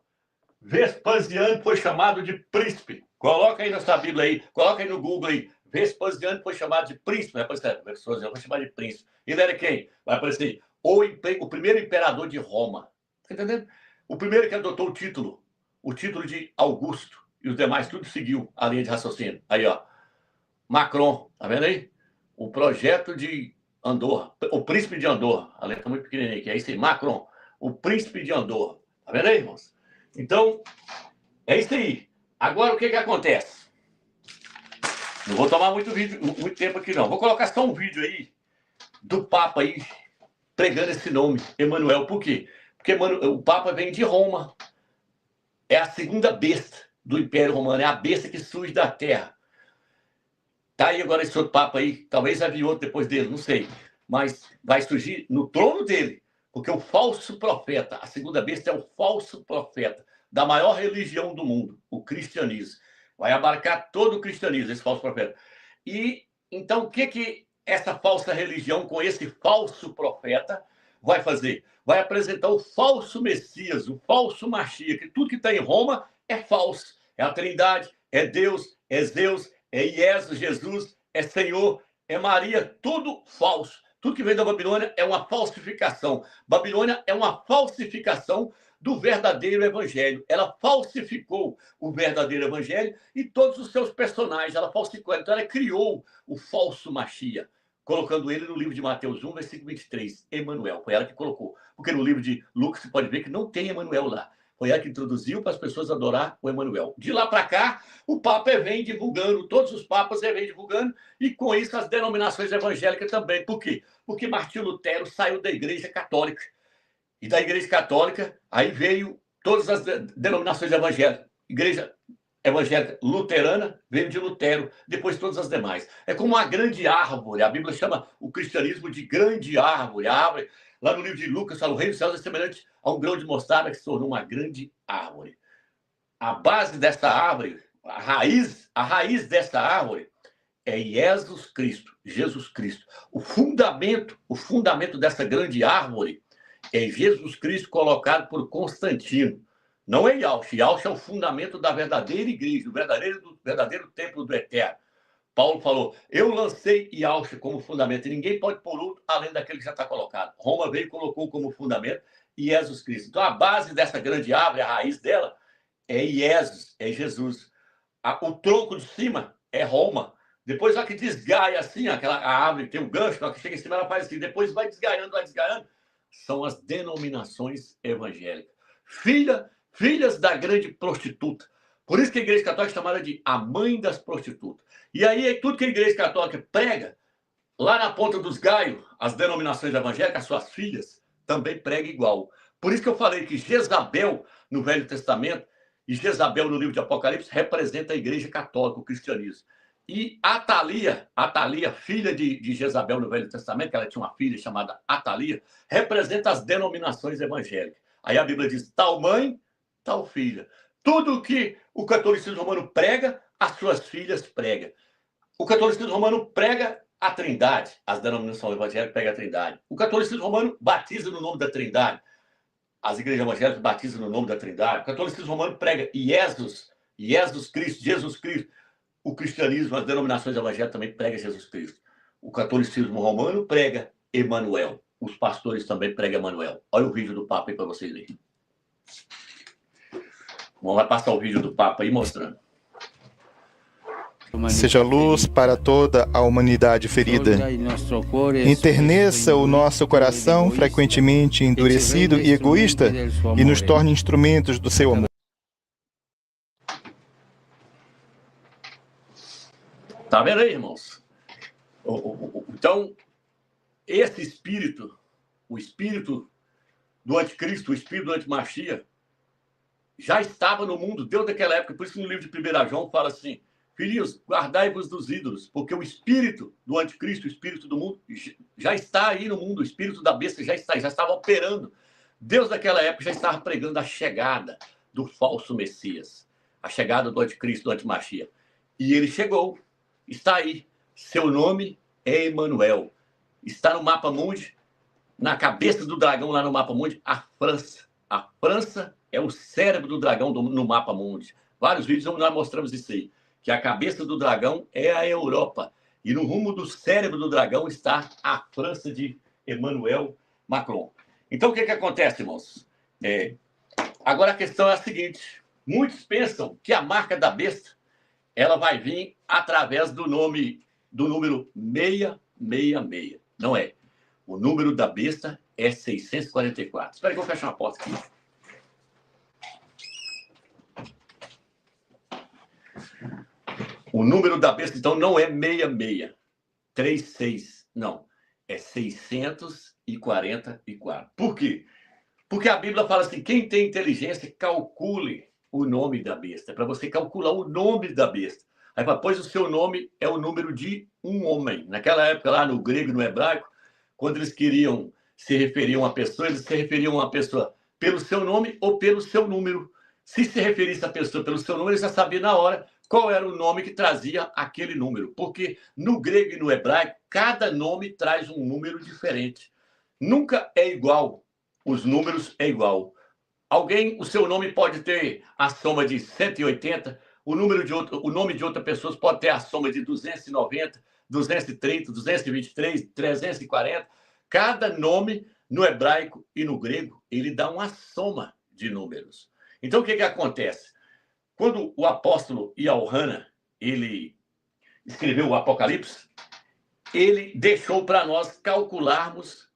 Vespasiano foi chamado de príncipe. Coloca aí na sua Bíblia aí. Coloca aí no Google aí. Vespasiano foi chamado de príncipe. Vai aparecer. Vespasiano foi chamado de príncipe. Ele era quem? Vai aparecer. O primeiro imperador de Roma. Tá entendendo? O primeiro que adotou o título de Augusto. E os demais tudo seguiu a linha de raciocínio. Aí, ó. Macron. Tá vendo aí? O projeto de Andorra. O príncipe de Andorra. A letra muito pequenininha aqui. É isso aí. Macron. O príncipe de Andorra. Tá vendo aí, irmãos? Então, é isso aí. Agora, o que acontece? Não vou tomar muito tempo aqui, não. Vou colocar só um vídeo aí do Papa aí pregando esse nome, Emanuel. Por quê? Porque o Papa vem de Roma. É a segunda besta do Império Romano. É a besta que surge da terra. Tá aí agora esse outro Papa aí. Talvez havia outro depois dele, não sei. Mas vai surgir no trono dele. Porque o falso profeta, a segunda besta é o falso profeta da maior religião do mundo, o cristianismo. Vai abarcar todo o cristianismo, esse falso profeta. E, então, o que essa falsa religião, com esse falso profeta, vai fazer? Vai apresentar o falso Messias, o falso Machia, que tudo que está em Roma é falso. É a Trindade, é Deus, é Zeus, é Jesus, Jesus, é Senhor, é Maria, tudo falso. Tudo que vem da Babilônia é uma falsificação. Babilônia é uma falsificação do verdadeiro evangelho. Ela falsificou o verdadeiro evangelho e todos os seus personagens. Ela falsificou. Então, ela criou o falso Machia, colocando ele no livro de Mateus 1, versículo 23. Emanuel. Foi ela que colocou. Porque no livro de Lucas, você pode ver que não tem Emanuel lá. Foi ela que introduziu para as pessoas adorar o Emanuel. De lá para cá, o Papa vem divulgando, todos os papas vêm divulgando, e com isso as denominações evangélicas também. Por quê? Porque Martinho Lutero saiu da Igreja Católica. E da Igreja Católica, aí veio todas as denominações evangélicas. Igreja Evangélica Luterana veio de Lutero, depois todas as demais. É como uma grande árvore. A Bíblia chama o cristianismo de grande árvore. A árvore, lá no livro de Lucas, fala, o reino dos céus é semelhante a um grão de mostarda que se tornou uma grande árvore. A base dessa árvore, a raiz dessa árvore é Jesus Cristo. O fundamento dessa grande árvore é Jesus Cristo colocado por Constantino. Não é Yahshua. Yahshua é o fundamento da verdadeira igreja, do verdadeiro templo do Eterno. Paulo falou, eu lancei Yahshua como fundamento, e ninguém pode pôr outro além daquele que já está colocado. Roma veio e colocou como fundamento Jesus Cristo. Então, a base dessa grande árvore, a raiz dela, é Jesus. O tronco de cima é Roma. Depois, só que desgaia assim, a árvore tem um gancho, só que chega em cima, ela faz assim. Depois vai desgaiando. São as denominações evangélicas. Filhas da grande prostituta. Por isso que a Igreja Católica é chamada de a mãe das prostitutas. E aí, tudo que a Igreja Católica prega, lá na ponta dos gaios, as denominações evangélicas, as suas filhas, também pregam igual. Por isso que eu falei que Jezabel, no Velho Testamento, e Jezabel, no livro de Apocalipse, representa a Igreja Católica, o cristianismo. E Atalia, filha de Jezabel no Velho Testamento, que ela tinha uma filha chamada Atalia, representa as denominações evangélicas. Aí a Bíblia diz, tal mãe, tal filha. Tudo que o catolicismo romano prega, as suas filhas prega. O catolicismo romano prega a Trindade. As denominações evangélicas pregam a Trindade. O catolicismo romano batiza no nome da Trindade. As igrejas evangélicas batizam no nome da Trindade. O catolicismo romano prega Jesus Cristo. O cristianismo, as denominações evangélicas também pregam Jesus Cristo. O catolicismo romano prega Emanuel. Os pastores também pregam Emanuel. Olha o vídeo do Papa aí para vocês lerem. Vamos passar o vídeo do Papa aí mostrando. Seja luz para toda a humanidade ferida. Enterneça o nosso coração, frequentemente endurecido e egoísta, e nos torne instrumentos do seu amor. Tá vendo aí, irmãos? Então, esse espírito, o espírito do anticristo, o espírito do antimachia, já estava no mundo desde aquela época. Por isso que no livro de 1 João fala assim: filhos, guardai-vos dos ídolos, porque o espírito do anticristo, o espírito do mundo, já está aí no mundo. O espírito da besta já estava operando. Deus naquela época já estava pregando a chegada do falso Messias, a chegada do anticristo, do antimachia. E ele chegou, está aí. Seu nome é Emanuel. Está no mapa mundi, na cabeça do dragão lá no mapa mundi, a França. A França é o cérebro do dragão no mapa mundi. Vários vídeos nós mostramos isso aí, que a cabeça do dragão é a Europa. E no rumo do cérebro do dragão está a França de Emmanuel Macron. Então, o que acontece, irmãos? Agora a questão é a seguinte. Muitos pensam que a marca da besta ela vai vir através do número 666. Não é. O número da besta é 644. Espera aí que eu vou fechar uma porta aqui. O número da besta, então, não é 66, 36, não. É 644. Por quê? Porque a Bíblia fala assim, quem tem inteligência, calcule o nome da besta. É para você calcular o nome da besta. Aí, pois o seu nome é o número de um homem. Naquela época, lá no grego e no hebraico, quando eles queriam se referir a uma pessoa, eles se referiam a uma pessoa pelo seu nome ou pelo seu número. Se referisse a pessoa pelo seu número, eles já sabiam na hora qual era o nome que trazia aquele número. Porque no grego e no hebraico, cada nome traz um número diferente. Nunca é igual. Os números é igual. O seu nome pode ter a soma de 180, o nome de outra pessoa pode ter a soma de 290, 230, 223, 340. Cada nome no hebraico e no grego, ele dá uma soma de números. Então, o que acontece? Quando o apóstolo Yohanan, ele escreveu o Apocalipse, ele deixou para nós calcularmos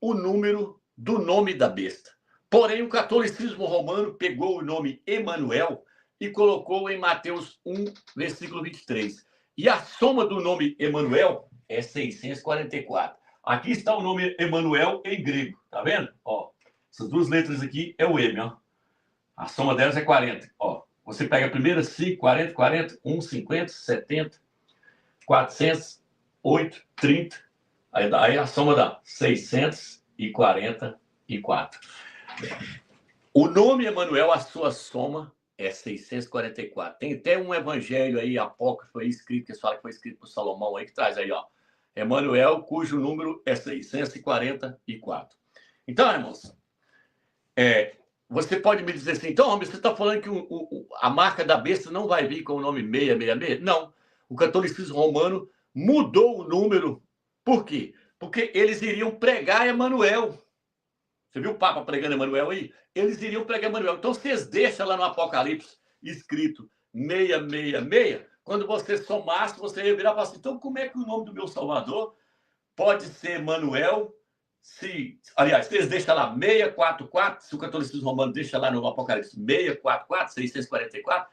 o número do nome da besta. Porém, o catolicismo romano pegou o nome Emanuel e colocou em Mateus 1, versículo 23. E a soma do nome Emanuel é 644. Aqui está o nome Emanuel em grego, tá vendo? Ó, essas duas letras aqui é o M, ó. A soma delas é 40. Ó, você pega a primeira 5, 40, 40, 1, 50, 70, 400, 8, 30. Aí a soma dá 644. O nome Emanuel, a sua soma é 644. Tem até um evangelho aí, apócrifo aí escrito, que eles falam que foi escrito por Salomão aí, que traz aí, ó. Emanuel, cujo número é 644. Então, irmãos, você pode me dizer assim, então, homem, você está falando que a marca da besta não vai vir com o nome 666? Não. O catolicismo romano mudou o número. Por quê? Porque eles iriam pregar Emanuel. Você viu o Papa pregando Emanuel aí? Eles iriam pregar Emanuel. Então, vocês deixam lá no Apocalipse escrito 666. Quando você somasse, você ia virar e falar assim, então como é que o nome do meu Salvador pode ser Emanuel? Aliás, vocês deixam lá 644, se o catolicismo romano deixa lá no Apocalipse 644, 644,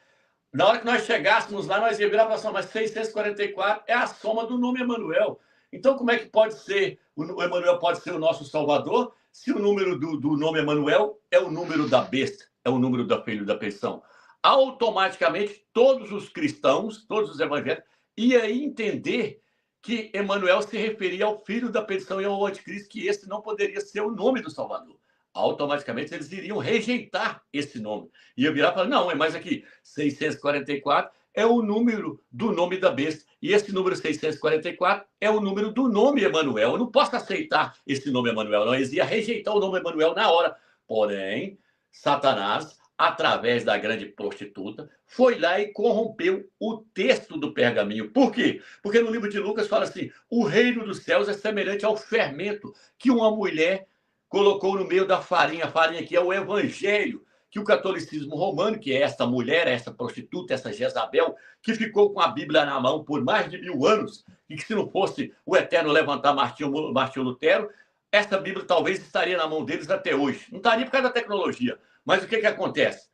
na hora que nós chegássemos lá, nós ia virar e falar assim, mas 644 é a soma do nome Emanuel. Então, como é que pode ser, o Emanuel pode ser o nosso Salvador, se o número do nome Emanuel é o número da besta, é o número da filha da perdição? Automaticamente, todos os cristãos, todos os evangélicos, iam entender que Emanuel se referia ao filho da perdição e ao anticristo, que esse não poderia ser o nome do Salvador. Automaticamente, eles iriam rejeitar esse nome. Ia virar e falar, não, mas aqui, 644 é o número do nome da besta. E esse número 644 é o número do nome Emanuel. Eu não posso aceitar esse nome Emanuel, não. Eles iam rejeitar o nome Emanuel na hora. Porém, Satanás, através da grande prostituta, foi lá e corrompeu o texto do pergaminho. Por quê? Porque no livro de Lucas fala assim, o reino dos céus é semelhante ao fermento que uma mulher colocou no meio da farinha. A farinha que é o evangelho, que o catolicismo romano, que é essa mulher, essa prostituta, essa Jezabel, que ficou com a Bíblia na mão por mais de 1000 anos, e que se não fosse o Eterno levantar Martinho Lutero, essa Bíblia talvez estaria na mão deles até hoje. Não estaria por causa da tecnologia. Mas o que acontece?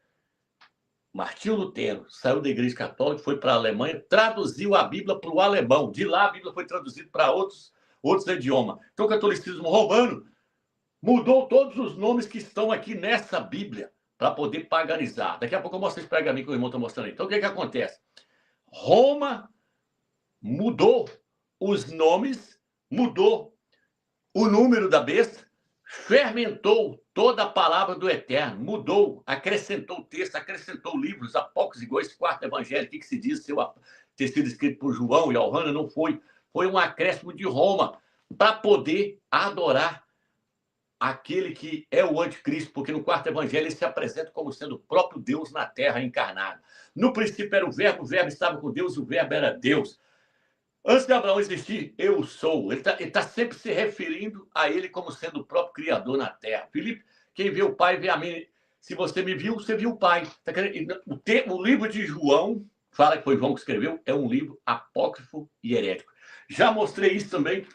Martinho Lutero saiu da Igreja Católica, foi para a Alemanha, traduziu a Bíblia para o alemão. De lá a Bíblia foi traduzida para outros idiomas. Então o catolicismo romano mudou todos os nomes que estão aqui nessa Bíblia para poder paganizar. Daqui a pouco eu mostro esse pergaminho que o irmão está mostrando aí. Então o que acontece? Roma mudou os nomes, mudou o número da besta, fermentou toda a palavra do Eterno, mudou, acrescentou texto, acrescentou livros apócrifos, igual esse quarto evangelho que se diz ter sido escrito por João e Alhana, não foi. Foi um acréscimo de Roma para poder adorar aquele que é o anticristo, porque no quarto evangelho ele se apresenta como sendo o próprio Deus na terra encarnado. No princípio era o verbo estava com Deus e o verbo era Deus. Antes de Abraão existir, eu sou. Ele tá sempre se referindo a ele como sendo o próprio Criador na terra. Filipe, quem vê o Pai, vê a mim. Se você me viu, você viu o Pai. O livro de João, fala que foi João que escreveu, é um livro apócrifo e herético. Já mostrei isso também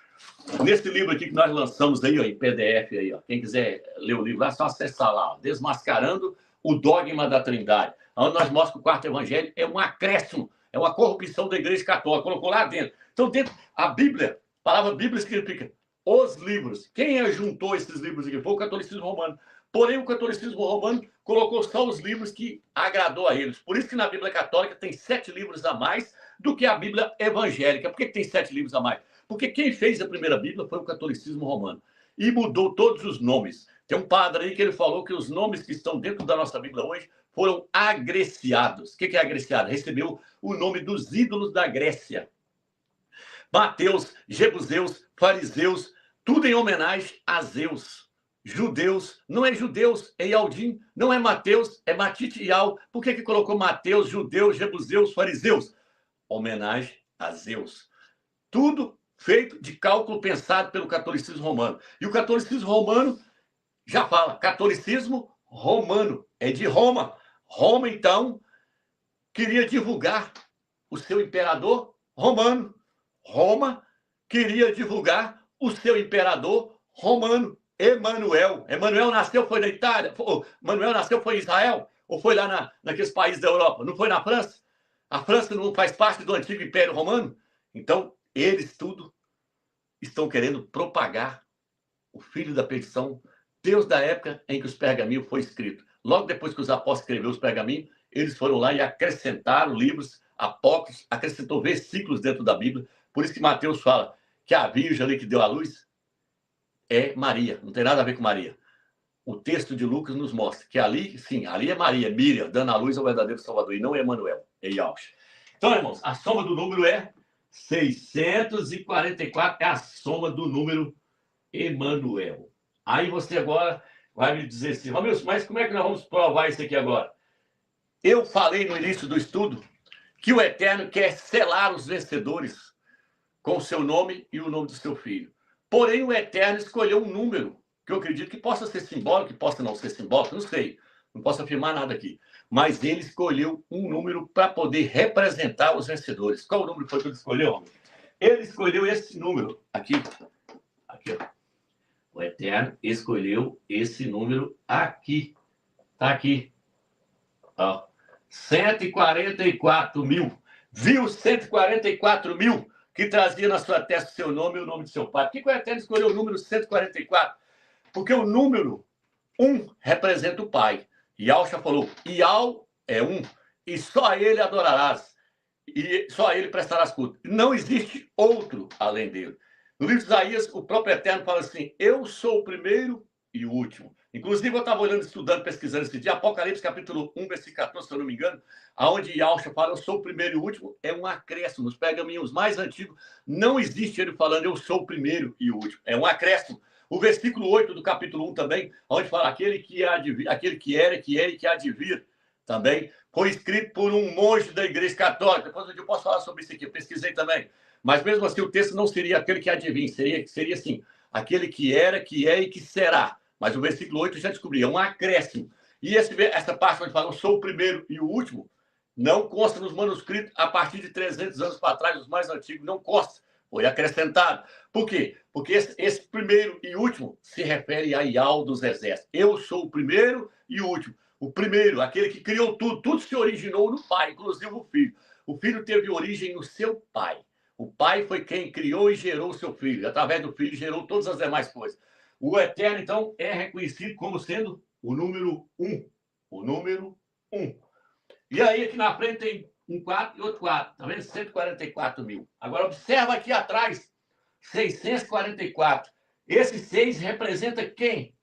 nesse livro aqui que nós lançamos aí, ó, em PDF. Aí, ó. Quem quiser ler o livro lá, é só acessar lá. Ó, Desmascarando o Dogma da Trindade. Onde nós mostramos que o quarto evangelho é um acréscimo, é uma corrupção da Igreja Católica. Colocou lá dentro. Então, dentro, a Bíblia, a palavra Bíblia significa os livros. Quem ajuntou esses livros aqui? Foi o catolicismo romano. Porém, o catolicismo romano colocou só os livros que agradou a eles. Por isso que na Bíblia Católica tem 7 livros a mais do que a Bíblia evangélica. Por que tem 7 livros a mais? Porque quem fez a primeira Bíblia foi o catolicismo romano. E mudou todos os nomes. Tem um padre aí que ele falou que os nomes que estão dentro da nossa Bíblia hoje foram agreciados. O que é agreciado? Recebeu o nome dos ídolos da Grécia. Mateus, Jebuseus, fariseus, tudo em homenagem a Zeus. Judeus, não é judeus, é Ialdim, não é Mateus, é Matite e Ial. Por que colocou Mateus, judeus, Jebuseus, fariseus? Homenagem a Zeus. Tudo feito de cálculo pensado pelo catolicismo romano. E o catolicismo romano já fala, catolicismo romano, é de Roma. Roma, então, queria divulgar o seu imperador romano. Roma queria divulgar o seu imperador romano, Emanuel. Emanuel nasceu, foi na Itália? Emanuel nasceu, foi em Israel? Ou foi lá naqueles países da Europa? Não foi na França? A França não faz parte do antigo Império Romano? Então, eles tudo estão querendo propagar o filho da perdição, Deus da época em que os pergaminhos foi escrito. Logo depois que os apóstolos escreveram os pergaminhos, eles foram lá e acrescentaram livros apócrifos, acrescentou versículos dentro da Bíblia. Por isso que Mateus fala que a virgem ali que deu à luz é Maria, não tem nada a ver com Maria. O texto de Lucas nos mostra que ali, sim, ali é Maria, Miriam, dando à luz ao verdadeiro Salvador, e não é Emanuel, é Yahshua. Então, irmãos, a soma do número é 644, é a soma do número Emanuel. Aí você agora vai me dizer assim, Romilson, mas como é que nós vamos provar isso aqui agora? Eu falei no início do estudo que o Eterno quer selar os vencedores com o seu nome e o nome do seu filho. Porém, o Eterno escolheu um número que eu acredito que possa ser simbólico, que possa não ser simbólico, não sei. Não posso afirmar nada aqui. Mas ele escolheu um número para poder representar os vencedores. Qual o número foi que ele escolheu? Ele escolheu esse número aqui. Aqui, ó. O Eterno escolheu esse número aqui. Está aqui. Ó. 144 mil. Viu 144 mil que trazia na sua testa o seu nome e o nome do seu pai. Por que o Eterno escolheu o número 144? Porque o número 1 representa o pai. Yahshua falou, Ial é 1, e só a ele adorarás, e só a ele prestarás culto. Não existe outro além dele. No livro de Isaías, o próprio Eterno fala assim, eu sou o primeiro e o último. Inclusive, eu estava olhando, estudando, pesquisando esse dia, Apocalipse capítulo 1, versículo 14, se eu não me engano, aonde Yahshua fala, eu sou o primeiro e o último, é um acréscimo. Nos pergaminhos mais antigos, não existe ele falando, eu sou o primeiro e o último. É um acréscimo. O versículo 8 do capítulo 1 também, onde fala, aquele que era, que é e que há de vir, também, foi escrito por um monge da Igreja Católica. Depois eu posso falar sobre isso aqui, eu pesquisei também. Mas mesmo assim, o texto não seria aquele que há de vir, seria assim, aquele que era, que é e que será. Mas o versículo 8 já descobri, é um acréscimo. E essa parte onde fala, eu sou o primeiro e o último, não consta nos manuscritos a partir de 300 anos para trás, os mais antigos, não consta. Foi acrescentado. Por quê? Porque esse primeiro e último se refere a Yahweh dos exércitos. Eu sou o primeiro e o último. O primeiro, aquele que criou tudo. Tudo se originou no Pai, inclusive o Filho. O Filho teve origem no seu Pai. O Pai foi quem criou e gerou o seu Filho. Através do Filho gerou todas as demais coisas. O Eterno, então, é reconhecido como sendo o número 1. O número 1. E aí, aqui na frente tem um 4 e outro 4. Tá vendo? 144 mil. Agora, observa aqui atrás. 644. Esse 6 representa quem?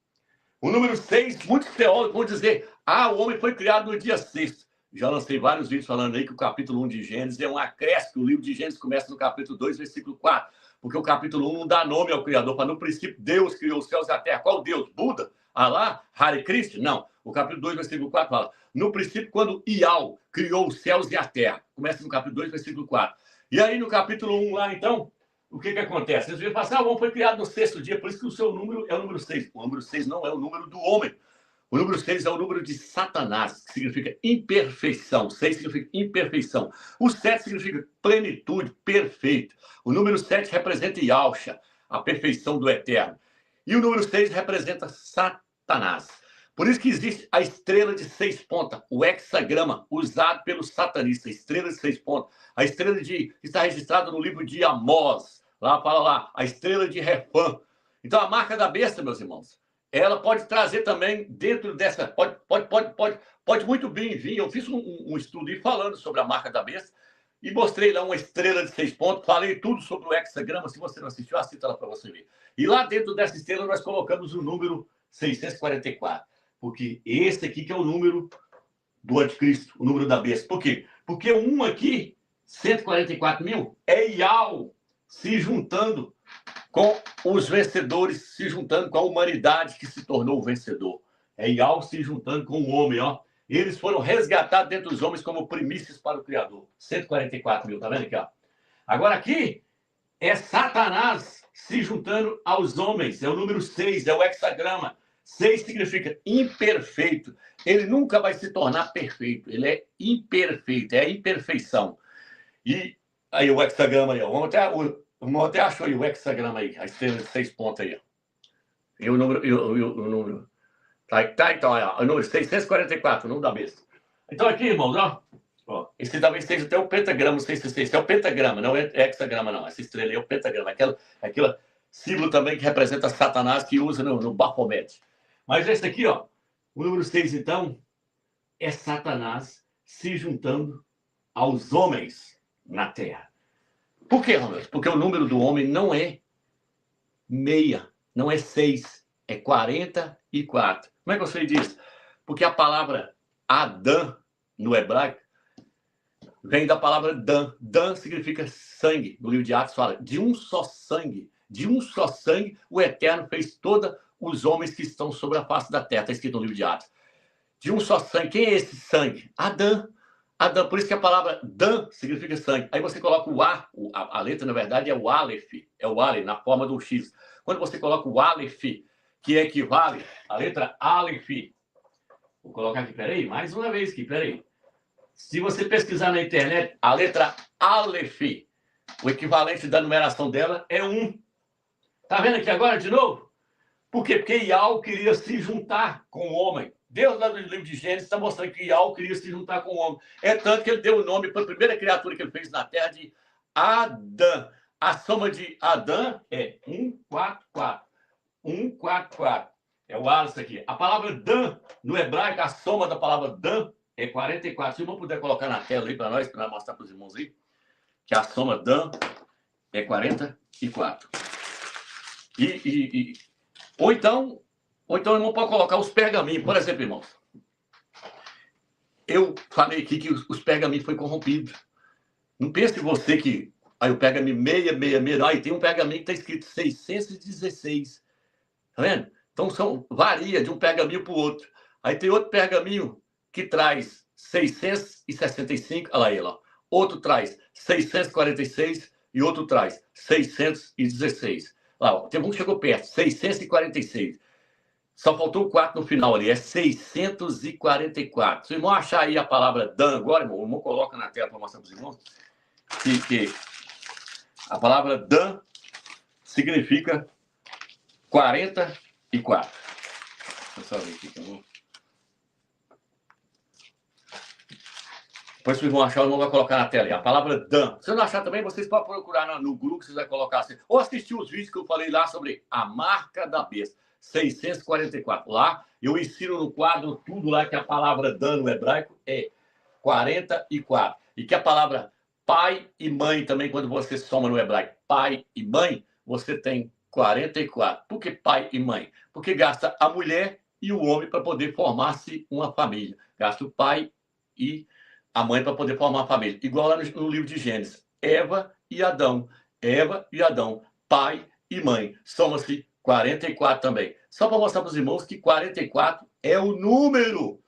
O número 6, muitos teólogos vão dizer, o homem foi criado no dia 6. Já lancei vários vídeos falando aí que o capítulo 1 de Gênesis é um acréscimo. O livro de Gênesis começa no capítulo 2, versículo 4. Porque o capítulo 1 não dá nome ao Criador. Para no princípio, Deus criou os céus e a terra. Qual Deus? Buda? Alá? Hare Krishna? Não. O capítulo 2, versículo 4 fala, no princípio, quando Yahweh criou os céus e a terra. Começa no capítulo 2, versículo 4. E aí, no capítulo 1 lá, então, o que acontece? Eles viram falar, o homem foi criado no 6º dia, por isso que o seu número é o número 6. O número 6 não é o número do homem. O número 6 é o número de Satanás, que significa imperfeição. 6 significa imperfeição. O 7 significa plenitude, perfeito. O número 7 representa Yahshua, a perfeição do Eterno. E o número 6 representa Satanás. Por isso que existe a estrela de 6 pontas, o hexagrama, usado pelos satanistas, estrela de 6 pontas. A estrela que está registrada no livro de Amós. Lá fala lá, a estrela de Refã. Então, a marca da besta, meus irmãos, ela pode trazer também dentro dessa... Pode muito bem vir. Eu fiz um estudo aí falando sobre a marca da besta e mostrei lá uma estrela de 6 pontos. Falei tudo sobre o hexagrama. Se você não assistiu, assista lá para você ver. E lá dentro dessa estrela nós colocamos o número 644. Porque esse aqui que é o número do anticristo, o número da besta. Por quê? Porque um aqui, 144 mil, é Yahweh se juntando com os vencedores, se juntando com a humanidade que se tornou o vencedor. É Yahweh se juntando com o homem, ó. Eles foram resgatados dentro dos homens como primícias para o Criador. 144 mil, tá vendo aqui, ó? Agora aqui é Satanás se juntando aos homens. É o número 6, é o hexagrama. 6 significa imperfeito. Ele nunca vai se tornar perfeito. Ele é imperfeito, é a imperfeição. E aí o hexagrama aí, ó. O irmão até achou aí o hexagrama aí, a estrela de 6 pontos aí, ó. E o número. Tá, então, ó, o número 644, o número da besta. Então aqui, irmãos, ó, esse talvez seja até o pentagrama, não sei se esse é o pentagrama, não é hexagrama, não. Essa estrela aí é o pentagrama, aquela símbolo também que representa Satanás, que usa no Baphomet. Mas esse aqui, ó, o número 6, então, é Satanás se juntando aos homens na Terra. Por quê, Romeu? Porque o número do homem não é 6, não é 6, é 44. Como é que eu sei disso? Porque a palavra Adão, no hebraico, vem da palavra Dan. Dan significa sangue. No livro de Atos fala, de um só sangue, o Eterno fez todos os homens que estão sobre a face da terra. Está escrito no livro de Atos. De um só sangue. Quem é esse sangue? Adão. Adão. Por isso que a palavra Dan significa sangue. Aí você coloca o A, a letra, na verdade, é o Aleph. É o Aleph, na forma do X. Quando você coloca o Aleph, que equivale à letra Aleph. Vou colocar aqui, peraí, mais uma vez aqui, peraí. Se você pesquisar na internet, a letra Aleph, o equivalente da numeração dela é 1. Tá vendo aqui agora de novo? Por quê? Porque Yahweh queria se juntar com o homem. Deus, lá no livro de Gênesis, está mostrando que Yahweh queria se juntar com o homem. É tanto que ele deu o nome para a primeira criatura que ele fez na terra de Adão. A soma de Adão é 144. 144. É o Aleph aqui. A palavra Dan, no hebraico, a soma da palavra Dan é 44. Se o irmão puder colocar na tela aí para nós mostrar para os irmãos aí, que a soma Dan é 44. Ou então, Ou então, irmão, pode colocar os pergaminhos. Por exemplo, irmãos, eu falei aqui que os pergaminhos foram corrompidos. Não pense você que aí o pergaminho 666, aí tem um pergaminho que está escrito 616. Tá vendo? Então varia de um pergaminho para o outro. Aí tem outro pergaminho que traz 665, olha lá ele, ó. Outro traz 646 e outro traz 616. Lá, ó, tem um que chegou perto, 646. Só faltou o 4 no final ali, é 644. Se o irmão achar aí a palavra Dan agora, irmão, o irmão coloca na tela para mostrar para os irmãos que a palavra Dan significa 44. Deixa eu só ver aqui, tá bom? Depois vocês vão achar, o irmão vai colocar na tela aí. A palavra Dan. Se não achar também, vocês podem procurar no Google, que vocês vão colocar assim. Ou assistir os vídeos que eu falei lá sobre a marca da besta. 644. Lá, eu ensino no quadro tudo lá que a palavra Dan no hebraico é 44. E que a palavra pai e mãe também, quando você soma no hebraico pai e mãe, você tem 44. Por que pai e mãe? Porque gasta a mulher e o homem para poder formar-se uma família. Gasta o pai e a mãe para poder formar uma família. Igual lá no livro de Gênesis. Eva e Adão, pai e mãe. Soma-se 44 também. Só para mostrar para os irmãos que 44 é o número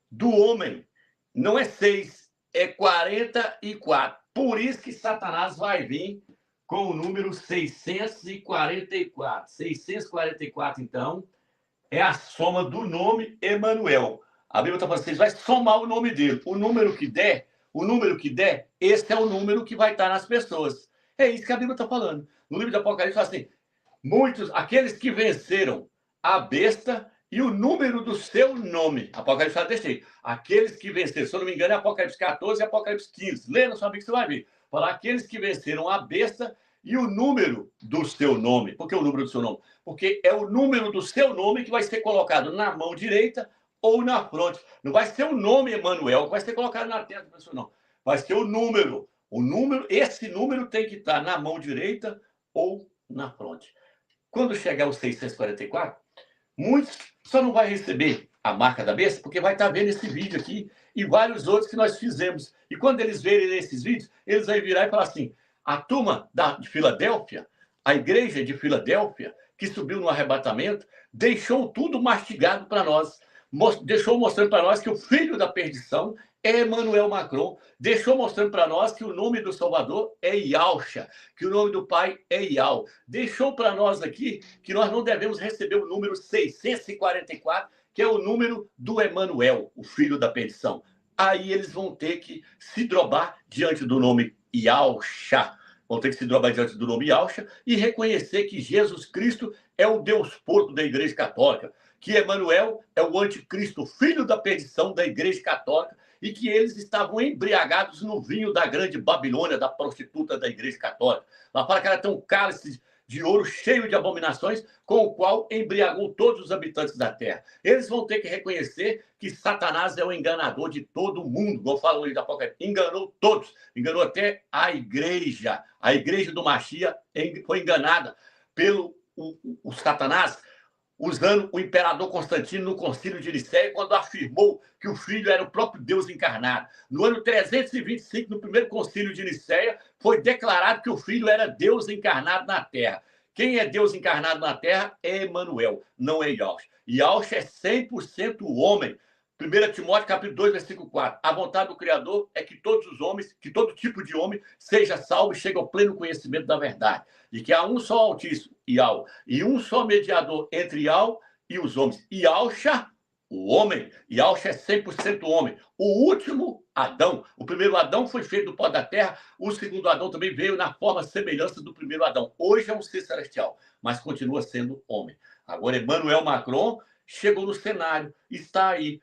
do homem. Não é 6, é 44. Por isso que Satanás vai vir com o número 644. 644, então, é a soma do nome Emanuel. A Bíblia está falando, vocês vão somar o nome dele. O número que der, esse é o número que vai estar nas pessoas. É isso que a Bíblia está falando. No livro de Apocalipse, fala assim, aqueles que venceram a besta e o número do seu nome. Apocalipse fala desse jeito. Aqueles que venceram, se eu não me engano, é Apocalipse 14 e Apocalipse 15. Lê na sua Bíblia que você vai ver. Fala aqueles que venceram a besta e o número do seu nome. Por que o número do seu nome? Porque é o número do seu nome que vai ser colocado na mão direita ou na fronte. Não vai ser o nome Emanuel que vai ser colocado na testa da pessoa, não. Vai ser o número. Esse número tem que estar na mão direita ou na fronte. Quando chegar os 644, muitos só não vai receber a marca da besta, porque vai estar vendo esse vídeo aqui e vários outros que nós fizemos. E quando eles verem esses vídeos, eles vão virar e falar assim, a turma de Filadélfia, a igreja de Filadélfia, que subiu no arrebatamento, deixou tudo mastigado para nós. Deixou mostrando para nós que o filho da perdição é Emmanuel Macron. Deixou mostrando para nós que o nome do Salvador é Yahshua, que o nome do Pai é Yahweh. Deixou para nós aqui que nós não devemos receber o número 644, que é o número do Emmanuel, o filho da perdição. Aí eles vão ter que se drobar diante do nome Yahshua. Vão ter que se drobar diante do nome Yahshua e reconhecer que Jesus Cristo é o Deus porco da Igreja Católica, que Emmanuel é o anticristo, filho da perdição da Igreja Católica, e que eles estavam embriagados no vinho da grande Babilônia, da prostituta da Igreja Católica. Lá fala que ela tem um cálice de ouro cheio de abominações, com o qual embriagou todos os habitantes da terra. Eles vão ter que reconhecer que Satanás é o enganador de todo mundo. Como fala o livro da Apocalipse, enganou todos, enganou até a igreja. A igreja do Mashiach foi enganada pelo o Satanás, usando o imperador Constantino no concílio de Nicéia, quando afirmou que o filho era o próprio Deus encarnado. No ano 325, no primeiro concílio de Nicéia, foi declarado que o filho era Deus encarnado na terra. Quem é Deus encarnado na terra é Emanuel, não é Yahshua. Yahshua é 100% homem. 1 Timóteo, capítulo 2, versículo 4. A vontade do Criador é que todos os homens, que todo tipo de homem, seja salvo e chegue ao pleno conhecimento da verdade. E que há um só Altíssimo, Yahweh, e um só mediador entre Yahweh e os homens. Yahshua, o homem. Yahshua é 100% homem. O último Adão. O primeiro Adão foi feito do pó da terra. O segundo Adão também veio na forma semelhança do primeiro Adão. Hoje é um ser celestial, mas continua sendo homem. Agora, Emmanuel Macron chegou no cenário, está aí,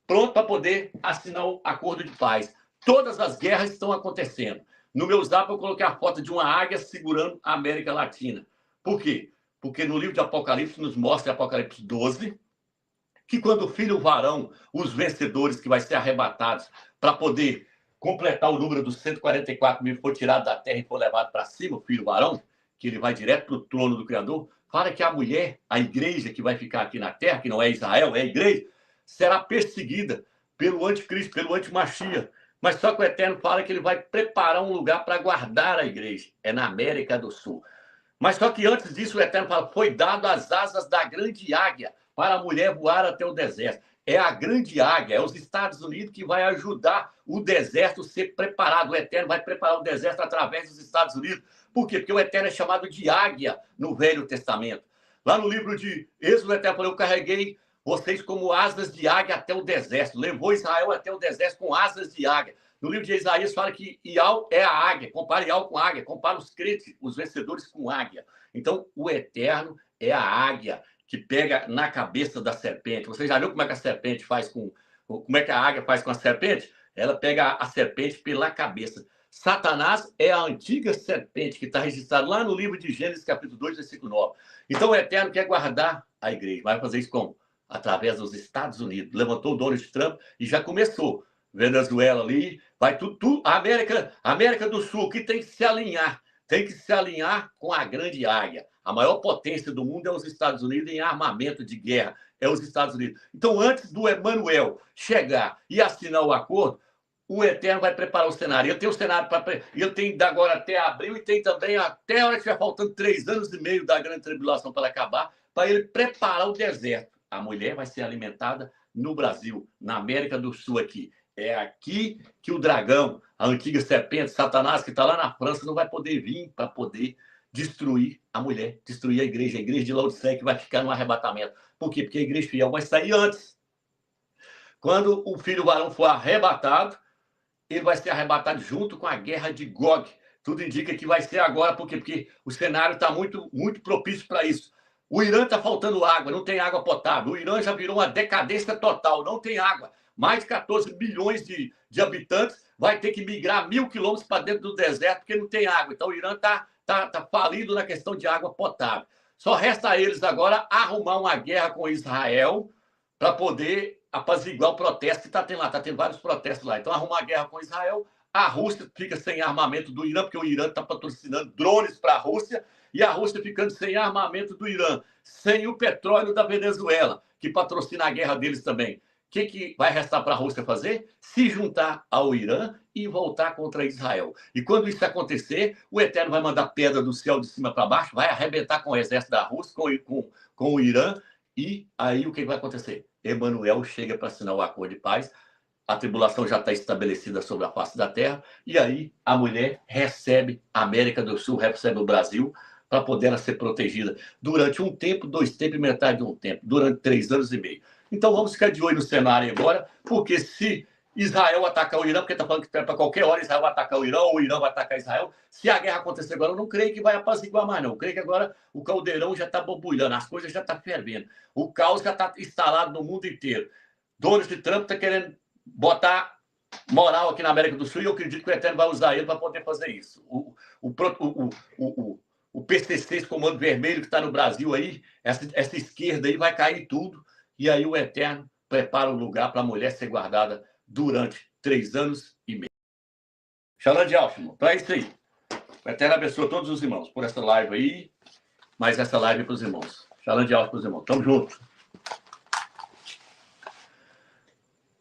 pronto para poder assinar o acordo de paz. Todas as guerras estão acontecendo. No meu zap eu coloquei a foto de uma águia segurando a América Latina. Por quê? Porque no livro de Apocalipse nos mostra, Apocalipse 12, que quando o filho varão, os vencedores que vai ser arrebatados para poder completar o número dos 144 mil, for tirado da terra e for levado para cima, o filho varão, que ele vai direto para o trono do Criador, fala que a mulher, a igreja que vai ficar aqui na terra, que não é Israel, é a igreja, será perseguida pelo anticristo, pelo antimachia. Mas só que o Eterno fala que ele vai preparar um lugar para guardar a igreja. É na América do Sul. Mas só que antes disso, o Eterno fala, foi dado as asas da grande águia para a mulher voar até o deserto. É a grande águia, é os Estados Unidos que vai ajudar o deserto a ser preparado. O Eterno vai preparar o deserto através dos Estados Unidos. Por quê? Porque o Eterno é chamado de águia no Velho Testamento. Lá no livro de Êxodo, o Eterno falou, eu carreguei vocês como asas de águia até o deserto. Levou Israel até o deserto com asas de águia. No livro de Isaías fala que Iau é a águia. Compara Iau com águia. Compara os crentes, os vencedores com águia. Então, o Eterno é a águia que pega na cabeça da serpente. Você já viu como é que a serpente faz com... Como é que a águia faz com a serpente? Ela pega a serpente pela cabeça. Satanás é a antiga serpente que está registrada lá no livro de Gênesis, capítulo 2, versículo 9. Então, o Eterno quer guardar a igreja. Vai fazer isso como? Através dos Estados Unidos. Levantou o Donald Trump e já começou. Venezuela ali, vai tudo. A América do Sul, que tem que se alinhar. Tem que se alinhar com a grande águia. A maior potência do mundo é os Estados Unidos em armamento de guerra. É os Estados Unidos. Então, antes do Emanuel chegar e assinar o acordo, o Eterno vai preparar o cenário. Ele tem o cenário para... Ele tem da agora até abril e tem também até a hora que estiver faltando 3 anos e meio da grande tribulação para acabar, para ele preparar o deserto. A mulher vai ser alimentada no Brasil, na América do Sul aqui. É aqui que o dragão, a antiga serpente, Satanás, que está lá na França, não vai poder vir para poder destruir a mulher, destruir a igreja de Laodiceia, que vai ficar no arrebatamento. Por quê? Porque a igreja fiel vai sair antes. Quando o filho varão for arrebatado, ele vai ser arrebatado junto com a guerra de Gog. Tudo indica que vai ser agora, por quê? Porque o cenário está muito, muito propício para isso. O Irã está faltando água, não tem água potável. O Irã já virou uma decadência total, não tem água. Mais de 14 milhões de habitantes vai ter que migrar 1.000 quilômetros para dentro do deserto porque não tem água. Então, o Irã está falido na questão de água potável. Só resta a eles agora arrumar uma guerra com Israel para poder apaziguar o protesto que está tendo lá. Está tendo vários protestos lá. Então, arrumar a guerra com Israel. A Rússia fica sem armamento do Irã, porque o Irã está patrocinando drones para a Rússia, e a Rússia ficando sem armamento do Irã, sem o petróleo da Venezuela, que patrocina a guerra deles também. O que vai restar para a Rússia fazer? Se juntar ao Irã e voltar contra Israel. E quando isso acontecer, o Eterno vai mandar pedra do céu de cima para baixo, vai arrebentar com o exército da Rússia, com o Irã, e aí o que vai acontecer? Emanuel chega para assinar o acordo de paz, a tribulação já está estabelecida sobre a face da terra, e aí a mulher recebe a América do Sul, recebe o Brasil, para poder ela ser protegida durante 1 tempo, 2 tempos e metade de 1 tempo, durante 3 anos e meio. Então vamos ficar de olho no cenário agora, porque se Israel atacar o Irã, porque está falando que para qualquer hora Israel vai atacar o Irã, ou o Irã vai atacar Israel, se a guerra acontecer agora, eu não creio que vai apaziguar mais, não. Eu creio que agora o caldeirão já está borbulhando, as coisas já estão fervendo, o caos já está instalado no mundo inteiro. Donald Trump está querendo botar moral aqui na América do Sul e eu acredito que o Eterno vai usar ele para poder fazer isso. O PCC, esse Comando Vermelho que está no Brasil aí, essa esquerda aí vai cair tudo, e aí o Eterno prepara o lugar para a mulher ser guardada durante 3 anos e meio. Shalom de Alshimo. Então é isso aí. O Eterno abençoe todos os irmãos por essa live aí, mais essa live para os irmãos. Shalom de Alshimo para os irmãos. Tamo junto.